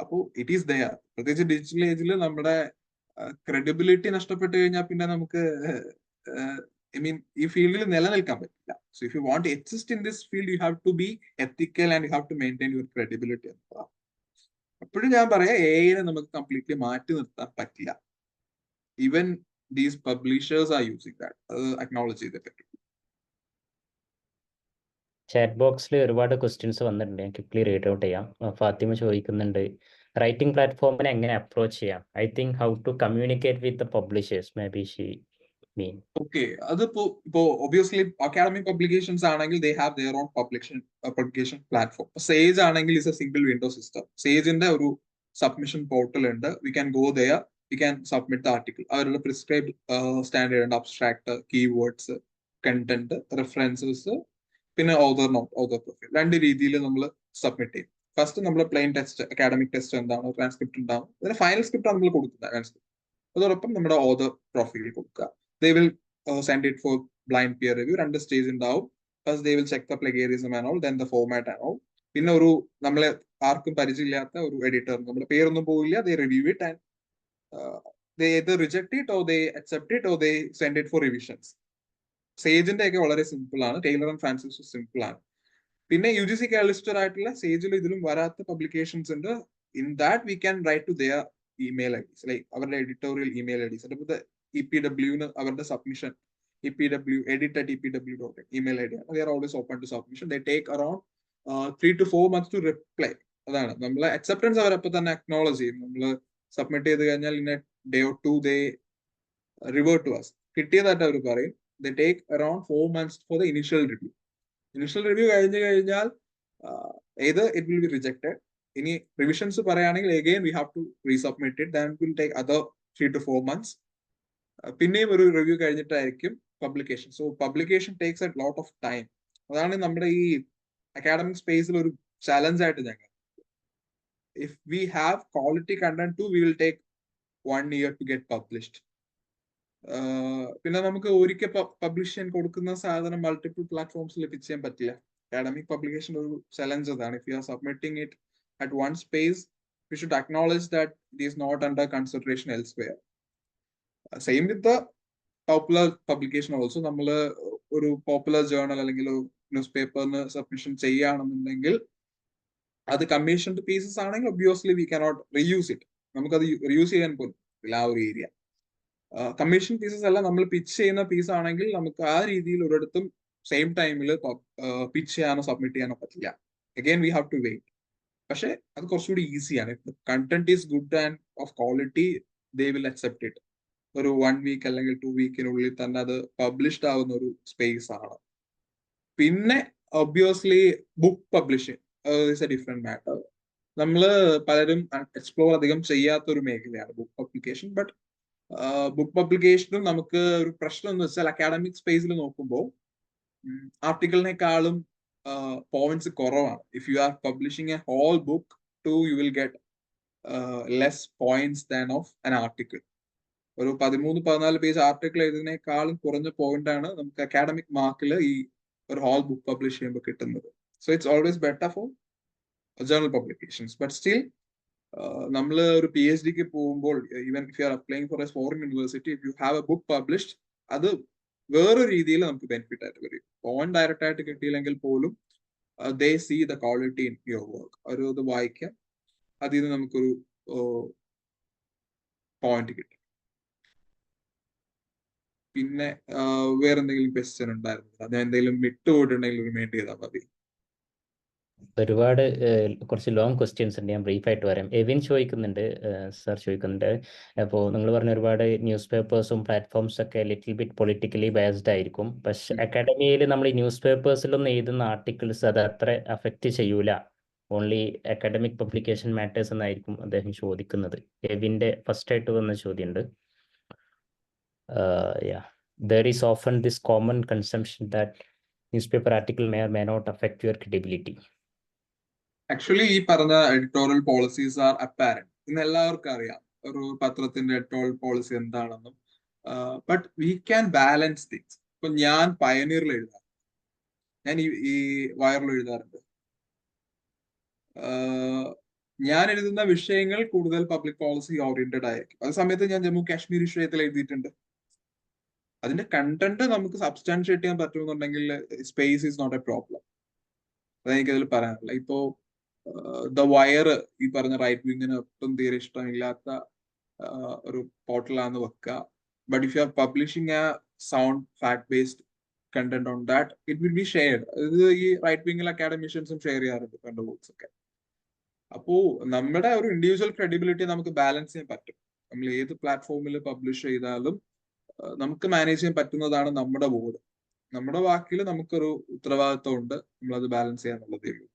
അപ്പോൾ ഇറ്റ് ഈസ് ദയർ. പ്രത്യേകിച്ച് ഡിജിറ്റൽ ഏജിൽ നമ്മുടെ ക്രെഡിബിലിറ്റി നഷ്ടപ്പെട്ടു കഴിഞ്ഞാൽ പിന്നെ നമുക്ക് ഐ മീൻ ഈ ഫീൽഡിൽ നിലനിൽക്കാൻ പറ്റില്ല. So if you want exist in this field you have to be ethical and you have to maintain your credibility എന്നതാണ്. അപ്പോഴും ഞാൻ പറയാം AI നമുക്ക് കംപ്ലീറ്റ്ലി മാറ്റി നിർത്താൻ പറ്റില്ല. Even these publishers are using that. അത് അക്നോളജ് ചെയ്തേ പറ്റും. ചാറ്റ് ബോക്സിൽ ഒരുപാട് ക്വസ്റ്റ്യൻസ് വന്നിട്ടുണ്ട്, ഞാൻ ക്വിക്ക്ലി റീഡ് ഔട്ട് ചെയ്യാം. ഫാത്തിമ ചോദിക്കുന്നുണ്ട്, റൈറ്റിംഗ് പ്ലാറ്റ്ഫോമിനെ എങ്ങനെ അപ്രോച്ച് ചെയ്യാം? I think how to communicate with the publishers maybe she mean. Okay, അതിപ്പോ ഒബിയസ്ലി അക്കാഡമിക് പബ്ലിക്കേഷൻസ് ആണെങ്കിൽ they have their own publication platform. Sage ആണെങ്കിൽ is a single window system. സേജിന്റെ ഒരു submission portal ഉണ്ട്. We can go there, we can submit the article. അവരുടെ prescribed standard ഉണ്ട്, abstract, keywords, content, references, പിന്നെ author note, author profile. രണ്ട് രീതിയിൽ നമ്മൾ സബ്മിറ്റ് ചെയ്യും. ഫസ്റ്റ് നമ്മൾ പ്ലെയിൻ ടെസ്റ്റ്, അക്കാഡമിക് ടെസ്റ്റ് എന്താണ്, ട്രാൻസ്ക്രിപ്റ്റ് ഉണ്ടാവും. അതിന് ഫൈനൽ സ്ക്രിപ്റ്റ് നമ്മൾ കൊടുക്കുന്നത് ട്രാൻസ്ക്രിപ്റ്റ്. അതോടൊപ്പം നമ്മുടെ ഓതർ പ്രൊഫൈൽ കൊടുക്കുക. They will send it for blind peer review. രണ്ട് സ്റ്റേജ് ഉണ്ടാവും. First they will check the plagiarism and all, then the format and all. പിന്നെ ഒരു നമ്മളെ ആർക്കും പരിചയമില്ലാത്ത ഒരു എഡിറ്റർ, നമ്മുടെ പേരൊന്നും പോവില്ല, they review it and they either reject it or they accept it or they send it for revisions. സേജിന്റെ ഒക്കെ വളരെ സിമ്പിൾ ആണ്. ടൈലർ ആൻഡ് ഫ്രാൻസിസ് സിമ്പിൾ ആണ്. പിന്നെ UGC കേരളിസ്റ്റർ ആയിട്ടുള്ള സേജിലും ഇതിലും വരാത്ത പബ്ലിക്കേഷൻസ് ഉണ്ട്. In that we can write to their email IDs, like അവരുടെ എഡിറ്റോറിയൽ ഇമെയിൽ IDs. EPW അവരുടെ സബ്മിഷൻ edit@epw.in ഇമെയിൽ ID ആണ്. They are always open to submission. They take around 3 to 4 months to reply. അതാണ് നമ്മളെ acceptance. അവരപ്പോൾ തന്നെ acknowledge ചെയ്യും. നമ്മൾ submit ചെയ്ത് കഴിഞ്ഞാൽ in A day or 2 they revert to us. കിട്ടിയതായിട്ട് അവർ പറയും. They take around 4 months for the initial review. Initial review കഴിഞ്ഞു കഴിഞ്ഞാൽ either it will be rejected. ഇനി റിവിഷൻസ് പറയുകയാണെങ്കിൽ again we have to resubmit it. Then it will take other 3 to 4 months. പിന്നെയും ഒരു review കഴിഞ്ഞിട്ടായിരിക്കും publication. So publication takes a lot of time. അതാണ് നമ്മുടെ ഈ അക്കാഡമിക് സ്പേസിൽ ഒരു ചലഞ്ച് ആയിട്ട് ഞങ്ങൾ. If we have quality content to, we will take 1 year to get published. പിന്നെ നമുക്ക് ഒരിക്കൽ പബ്ലിഷ് ചെയ്യാൻ കൊടുക്കുന്ന സാധനം മൾട്ടിപ്പിൾ പ്ലാറ്റ്ഫോംസിൽ പിച്ച് ചെയ്യാൻ പറ്റില്ല. അക്കാഡമിക് പബ്ലിക്കേഷൻ ഒരു ചലഞ്ച് അതാണ്. If you are submitting it at one space, we should acknowledge that it is not under consideration elsewhere. Same with the popular publication also. നമ്മൾ ഒരു പോപ്പുലർ ജേർണൽ അല്ലെങ്കിൽ ഒരു news പേപ്പറിന് submission ചെയ്യുകയാണെന്നുണ്ടെങ്കിൽ അത് commissioned pieces ആണെങ്കിൽ obviously we cannot reuse it. നമുക്കത് reuse ചെയ്യാൻ പോലും ഇല്ല ആ ഒരു ഏരിയ. കമ്മീഷൻ പീസസ് അല്ല, നമ്മൾ പിച്ച് ചെയ്യുന്ന പീസ് ആണെങ്കിൽ നമുക്ക് ആ രീതിയിൽ ഒരിടത്തും സെയിം ടൈമിൽ പിച്ച് ചെയ്യാനോ സബ്മിറ്റ് ചെയ്യാനോ പറ്റില്ല. Again we have to wait. പക്ഷെ അത് കുറച്ചുകൂടി ഈസിയാണ്. Content is good and of quality, they will accept it. ഒരു 1 week അല്ലെങ്കിൽ 2 weekനുള്ളിൽ തന്നെ അത് പബ്ലിഷ്ഡ് ആവുന്ന ഒരു സ്പേസ് ആണ്. പിന്നെ obviously book publishing is a different matter. നമ്മള് പലരും എക്സ്പ്ലോർ അധികം ചെയ്യാത്തൊരു മേഖലയാണ് ബുക്ക് പബ്ലിക്കേഷൻ. ബട്ട് ബുക്ക് പബ്ലിക്കേഷനും നമുക്ക് ഒരു പ്രശ്നം എന്ന് വെച്ചാൽ അക്കാഡമിക് സ്പേസിൽ നോക്കുമ്പോൾ ആർട്ടിക്കിളിനേക്കാളും പോയിന്റ്സ് കുറവാണ്. If you are publishing a whole book too, you will get less points than of an article. ഒരു 13-14 പേജ് ആർട്ടിക്കിൾ എഴുതുന്നതിനേക്കാളും കുറഞ്ഞ പോയിന്റ് ആണ് നമുക്ക് അക്കാഡമിക് മാർക്കിൽ ഈ ഒരു ഹോൾ ബുക്ക് പബ്ലിഷ് ചെയ്യുമ്പോൾ കിട്ടുന്നത്. So it's always better for journal publications. But still നമ്മൾ ഒരു PhD പോകുമ്പോൾ, even if you R applying four A foreign university, if you have A book published, അത് വേറൊരു രീതിയിൽ നമുക്ക് ബെനിഫിറ്റ് ആയിട്ട് വരും. പോയിന്റ് ഡയറക്റ്റ് ആയിട്ട് കിട്ടിയില്ലെങ്കിൽ പോലും they see the quality in your work. ഒരു ഇത് വായിക്കാം, അതിൽ നിന്ന് നമുക്കൊരു പോയിന്റ് കിട്ടും. പിന്നെ വേറെ എന്തെങ്കിലും ക്വസ്റ്റ്യൻ ഉണ്ടായിരുന്നു? അത് എന്തെങ്കിലും വിട്ടുപോയിട്ടുണ്ടെങ്കിൽ റിമൈൻഡ് ചെയ്താൽ മതി. ഒരുപാട് കുറച്ച് ലോങ് ക്വസ്റ്റ്യൻസ് ഉണ്ട്, ഞാൻ ബ്രീഫായിട്ട് വരാം. എവിൻ ചോദിക്കുന്നുണ്ട്, സാർ ചോദിക്കുന്നുണ്ട്, അപ്പോൾ നിങ്ങൾ പറഞ്ഞ ഒരുപാട് ന്യൂസ് പേപ്പേഴ്സും പ്ലാറ്റ്ഫോംസ് ഒക്കെ ലിറ്റിൽ ബിറ്റ് പൊളിറ്റിക്കലി ബയസ്ഡ് ആയിരിക്കും. പക്ഷെ അക്കാഡമിയിൽ നമ്മൾ ഈ ന്യൂസ് പേപ്പേഴ്സിലൊന്നും എഴുതുന്ന ആർട്ടിക്കിൾസ് അത് അത്ര അഫക്റ്റ് ചെയ്യൂല, ഓൺലി അക്കാഡമിക് പബ്ലിക്കേഷൻ മാറ്റേഴ്സ് എന്നായിരിക്കും അദ്ദേഹം ചോദിക്കുന്നത്. എവിൻ്റെ ഫസ്റ്റ് ആയിട്ട് വന്ന ചോദ്യമുണ്ട്. There is often this common consumption that newspaper article may or may not affect your credibility. Actually ഈ പറഞ്ഞ എഡിറ്റോറിയൽ പോളിസീസ് ആർ അപ്പാരന്റ്. ഇന്ന് എല്ലാവർക്കും അറിയാം ഒരു പത്രത്തിന്റെ എഡിറ്റോറിയൽ പോളിസി എന്താണെന്നും. But we can balance things. ഇപ്പൊ ഞാൻ പയനീറിൽ എഴുതാറുണ്ട്, ഞാൻ ഈ വയറിൽ എഴുതാറുണ്ട്. ഞാൻ എഴുതുന്ന വിഷയങ്ങൾ കൂടുതൽ പബ്ലിക് പോളിസി ഓറിയന്റഡ് ആയിരിക്കും. അതേ സമയത്ത് ഞാൻ ജമ്മു കാശ്മീർ വിഷയത്തിൽ എഴുതിയിട്ടുണ്ട്. അതിന്റെ കണ്ടന്റ് നമുക്ക് സബ്സ്റ്റാൻഷിയേറ്റ് ചെയ്യാൻ പറ്റുമെന്നുണ്ടെങ്കിൽ space is not a problem. അതെനിക്ക് അതിൽ പറയാനില്ല. ഇപ്പോ ദ വയർ ഈ പറഞ്ഞ റൈറ്റ് വിങ്ങിന് ഒട്ടും തീരെ ഇഷ്ടമില്ലാത്ത ഒരു പോർട്ടലാന്ന് വെക്കുക. But if you are publishing A sound fact based content on that, it will be shared. ഇത് ഈ റൈറ്റ് വിങ്ങിൽ അക്കാഡമിഷ്യൻസും ഷെയർ ചെയ്യാറുണ്ട് കണ്ട ബുക്സ് ഒക്കെ. അപ്പോ നമ്മുടെ ഒരു ഇൻഡിവിജ്വൽ ക്രെഡിബിലിറ്റി നമുക്ക് ബാലൻസ് ചെയ്യാൻ പറ്റും. നമ്മൾ ഏത് പ്ലാറ്റ്ഫോമിൽ പബ്ലിഷ് ചെയ്താലും നമുക്ക് മാനേജ് ചെയ്യാൻ പറ്റുന്നതാണ് നമ്മുടെ ബോർഡ്. നമ്മുടെ വാക്കിൽ നമുക്കൊരു ഉത്തരവാദിത്വം ഉണ്ട്, നമ്മളത് ബാലൻസ് ചെയ്യാന്നുള്ളതേ ഉള്ളൂ.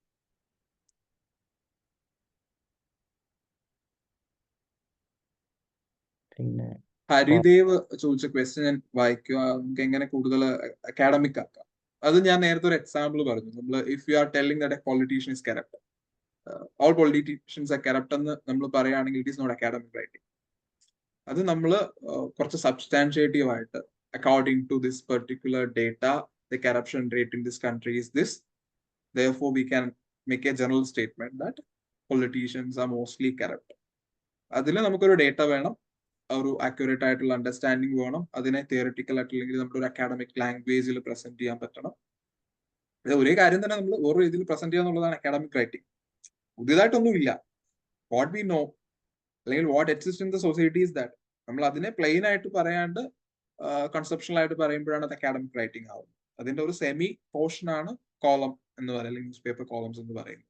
പിന്നെ ഹരിദേവ് ചോദിച്ച ക്വസ്റ്റ്യൻ ഞാൻ വായിക്കുക, നമുക്ക് എങ്ങനെ കൂടുതൽ അക്കാഡമിക് ആക്കാം. അത് ഞാൻ നേരത്തെ ഒരു എക്സാമ്പിൾ പറഞ്ഞു. നമ്മൾ if you are telling that a politician is corrupt, all politicians are corrupt എന്ന് നമ്മൾ പറയുകയാണെങ്കിൽ it is not academic writing. അത് നമ്മൾ കുറച്ച് സബ്സ്റ്റാൻഷിയേറ്റീവ് ആയിട്ട് according to this particular data the corruption rate in this country is this, therefore we can make a general statement that politicians are mostly corrupt. അതിൽ നമുക്കൊരു data വേണം, ഒരു accurate ആയിട്ടുള്ള understanding വേണം, അതിനെ തിയറിറ്റിക്കൽ ആയിട്ടില്ലെങ്കിൽ നമ്മുടെ ഒരു അക്കാഡമിക് ലാംഗ്വേജിൽ പ്രസന്റ് ചെയ്യാൻ പറ്റണം. ഒരേ കാര്യം തന്നെ നമ്മൾ ഓരോ രീതിയിൽ പ്രസന്റ് ചെയ്യുക എന്നുള്ളതാണ് അക്കാഡമിക് റൈറ്റിംഗ്. പുതിയതായിട്ടൊന്നും ഇല്ല. വാട്ട് വി നോ അല്ലെങ്കിൽ what exist in the society is that. നമ്മൾ അതിനെ പ്ലെയിൻ ആയിട്ട് പറയാണ്ട് കൺസെപ്ഷണൽ ആയിട്ട് പറയുമ്പോഴാണ് അത് അക്കാഡമിക് റൈറ്റിംഗ് ആവുന്നത്. അതിന്റെ ഒരു സെമി പോർഷൻ ആണ് കോളം എന്ന് പറയുന്നത്, അല്ലെങ്കിൽ ന്യൂസ് പേപ്പർ കോളംസ് എന്ന് പറയുന്നത്.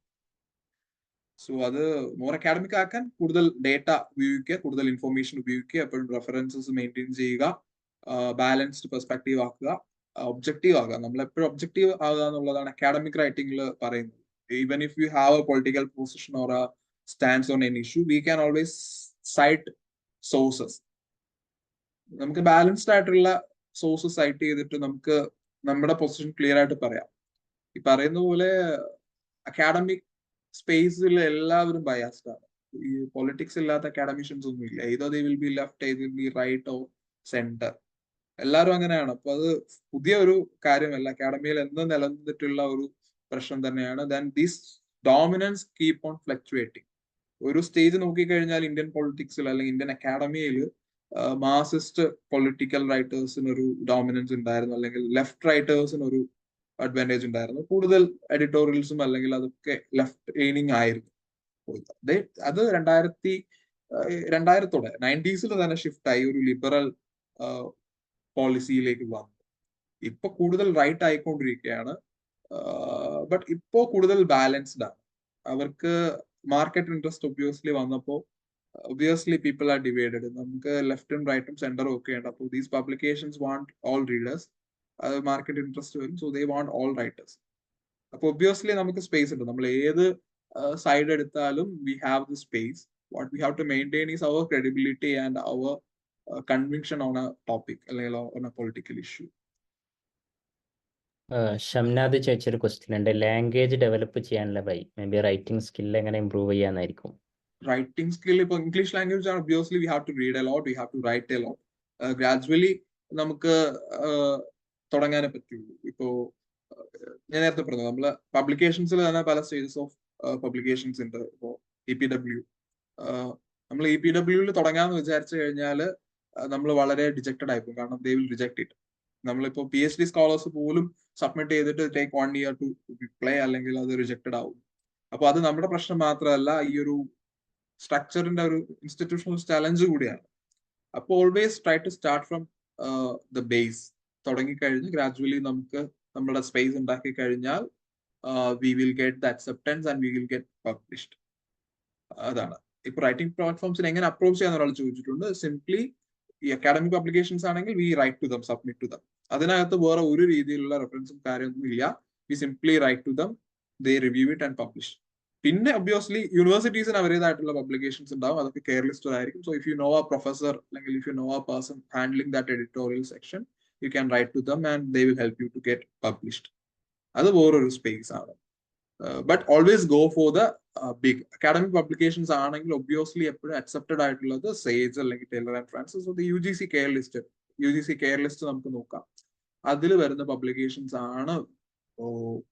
സോ അത് മോർ അക്കാഡമിക് ആക്കാൻ കൂടുതൽ ഡേറ്റ ഉപയോഗിക്കുക, കൂടുതൽ ഇൻഫോർമേഷൻ ഉപയോഗിക്കുക, എപ്പോഴും റെഫറൻസസ് മെയിൻറ്റെയിൻ ചെയ്യുക, ബാലൻസ്ഡ് പെർസ്പെക്റ്റീവ് ആക്കുക, ഒബ്ജക്റ്റീവ് ആകുക. നമ്മൾ എപ്പോഴും ഒബ്ജക്റ്റീവ് ആകുക എന്നുള്ളതാണ് അക്കാഡമിക് റൈറ്റിംഗിൽ പറയുന്നത്. Even if you have a political position or a stands on an issue, we can always cite sources. നമുക്ക് ബാലൻസ്ഡ് ആയിട്ടുള്ള സോഴ്സസ് സൈറ്റ് ചെയ്തിട്ട് നമുക്ക് നമ്മുടെ പൊസിഷൻ ക്ലിയർ ആയിട്ട് പറയാം. ഈ പറയുന്ന പോലെ അക്കാഡമിക് സ്പേസിൽ എല്ലാവരും ബയാസ്ഡ് ആണ്. ഈ പൊളിറ്റിക്സ് ഇല്ലാത്ത അക്കാഡമിഷ്യൻസ് ഒന്നും ഇല്ല. either they will be left, either will be right or center. എല്ലാവരും അങ്ങനെയാണ്. അപ്പൊ അത് പുതിയ ഒരു കാര്യമല്ല, അക്കാഡമിയിൽ എന്ന് നിലനിന്നിട്ടുള്ള ഒരു പ്രശ്നം തന്നെയാണ്. Then this dominance keep on fluctuating. ഒരു സ്റ്റേജ് നോക്കിക്കഴിഞ്ഞാൽ ഇന്ത്യൻ പൊളിറ്റിക്സിൽ അല്ലെങ്കിൽ ഇന്ത്യൻ അക്കാഡമിയിൽ മാർസിസ്റ്റ് പൊളിറ്റിക്കൽ റൈറ്റേഴ്സിന് ഒരു ഡോമിനൻസ് ഉണ്ടായിരുന്നു, അല്ലെങ്കിൽ ലെഫ്റ്റ് റൈറ്റേഴ്സിന് ഒരു അഡ്വാൻറ്റേജ് ഉണ്ടായിരുന്നു. കൂടുതൽ എഡിറ്റോറിയൽസും അല്ലെങ്കിൽ അതൊക്കെ ലെഫ്റ്റ് എയിനിങ് ആയിരുന്നു. അത് 2000-ഓടെ 90s തന്നെ ഷിഫ്റ്റ് ആയി, ഒരു ലിബറൽ പോളിസിയിലേക്ക് വന്നു. ഇപ്പൊ കൂടുതൽ റൈറ്റ് ആയിക്കൊണ്ടിരിക്കുകയാണ്. ബട്ട് ഇപ്പോ കൂടുതൽ ബാലൻസ്ഡ് ആണ്. അവർക്ക് മാർക്കറ്റ് ഇൻട്രസ്റ്റ് ഒബ്വിയസ്ലി വന്നപ്പോ obviously people are divided. നമുക്ക് ലെഫ്റ്റും റൈറ്റും സെന്ററും ഒക്കെ ഉണ്ട്. അപ്പോൾ these publications want all readers. അത് മാർക്കറ്റ് ഇൻട്രസ്റ്റ് വരും. So they want all writers. അപ്പൊ ഒബ്വിയസ്ലി നമുക്ക് സ്പേസ് ഉണ്ട്. നമ്മൾ ഏത് സൈഡ് എടുത്താലും we have the space. What we have to maintain is our credibility and our conviction on a topic അല്ലെങ്കിൽ on a political issue. Shamnad ചോദിച്ചൊരു question ഉണ്ട്, language develop ചെയ്യാനുള്ള വഴി. മേ ബി റൈറ്റിംഗ് സ്കിൽ എങ്ങനെ ഇമ്പ്രൂവ് ചെയ്യാന്നായിരിക്കും. Writing skill ഇപ്പൊ English language ആണ്. Obviously we have to read a lot, we have to write a lot. Gradually നമുക്ക് തുടങ്ങാനേ പറ്റുള്ളൂ. ഇപ്പോ ഞാൻ നേരത്തെ പറഞ്ഞു, നമ്മള് പബ്ലിക്കേഷൻസിൽ തന്നെ പല സ്റ്റേജസ് ഓഫ് പബ്ലിക്കേഷൻസ് ഉണ്ട്. ഇപ്പോ EPW, നമ്മൾ EPW തുടങ്ങാന്ന് വിചാരിച്ചു കഴിഞ്ഞാൽ നമ്മൾ വളരെ ഡിജക്റ്റഡ് ആയിപ്പോകും. കാരണം ദേ വിൽ റിജക്ട് ഇറ്റ്. നമ്മളിപ്പോ PhD സ്കോളേഴ്സ് പോലും സബ്മിറ്റ് ചെയ്തിട്ട് ടേക്ക് 1 year ടു റിപ്ലൈ, അല്ലെങ്കിൽ അത് റിജക്റ്റഡ് ആവും. അപ്പൊ അത് നമ്മുടെ പ്രശ്നം മാത്രമല്ല, ഈ ഒരു സ്ട്രക്ചറിന്റെ ഒരു ഇൻസ്റ്റിറ്റ്യൂഷണൽ ചലഞ്ച് കൂടിയാണ്. അപ്പൊ always try to start from the base. തുടങ്ങിക്കഴിഞ്ഞ് ഗ്രാജുവലി നമുക്ക് നമ്മുടെ സ്പേസ് ഉണ്ടാക്കി കഴിഞ്ഞാൽ we will get the acceptance and we will get published. അതാണ്. ഇപ്പൊ റൈറ്റിംഗ് പ്ലാറ്റ്ഫോംസിന് എങ്ങനെ അപ്രോച്ച് ചെയ്യാൻ ഒരാൾ ചോദിച്ചിട്ടുണ്ട്. സിംപ്ലി ഈ അക്കാഡമിക് പബ്ലിക്കേഷൻസ് ആണെങ്കിൽ we write to them, submit to them. അതിനകത്ത് വേറെ ഒരു രീതിയിലുള്ള റെഫറൻസും കാര്യമൊന്നും ഇല്ല. We simply write to them, they review it and publish. പിന്നെ ഒബ്വിയസ്ലി യൂണിവേഴ്സിറ്റീസിന് അവരുടേതായിട്ടുള്ള പബ്ലിക്കേഷൻസ് ഉണ്ടാവും, അതൊക്കെ കെയർ ലിസ്റ്റഡ് ആയിരിക്കും. So if you know a professor അല്ലെങ്കിൽ if you know a person handling that editorial section, you can write to them and they will help you to get published. അത് വേറൊരു space ആണ്. But always go for the big academic publications ആണെങ്കിൽ obviously എപ്പോഴും accepted ആയിട്ടുള്ളത് Sage അല്ലെങ്കിൽ Taylor and Francis. So UGC care list നമുക്ക് നോക്കാം. അതിൽ വരുന്ന പബ്ലിക്കേഷൻസ് ആണ്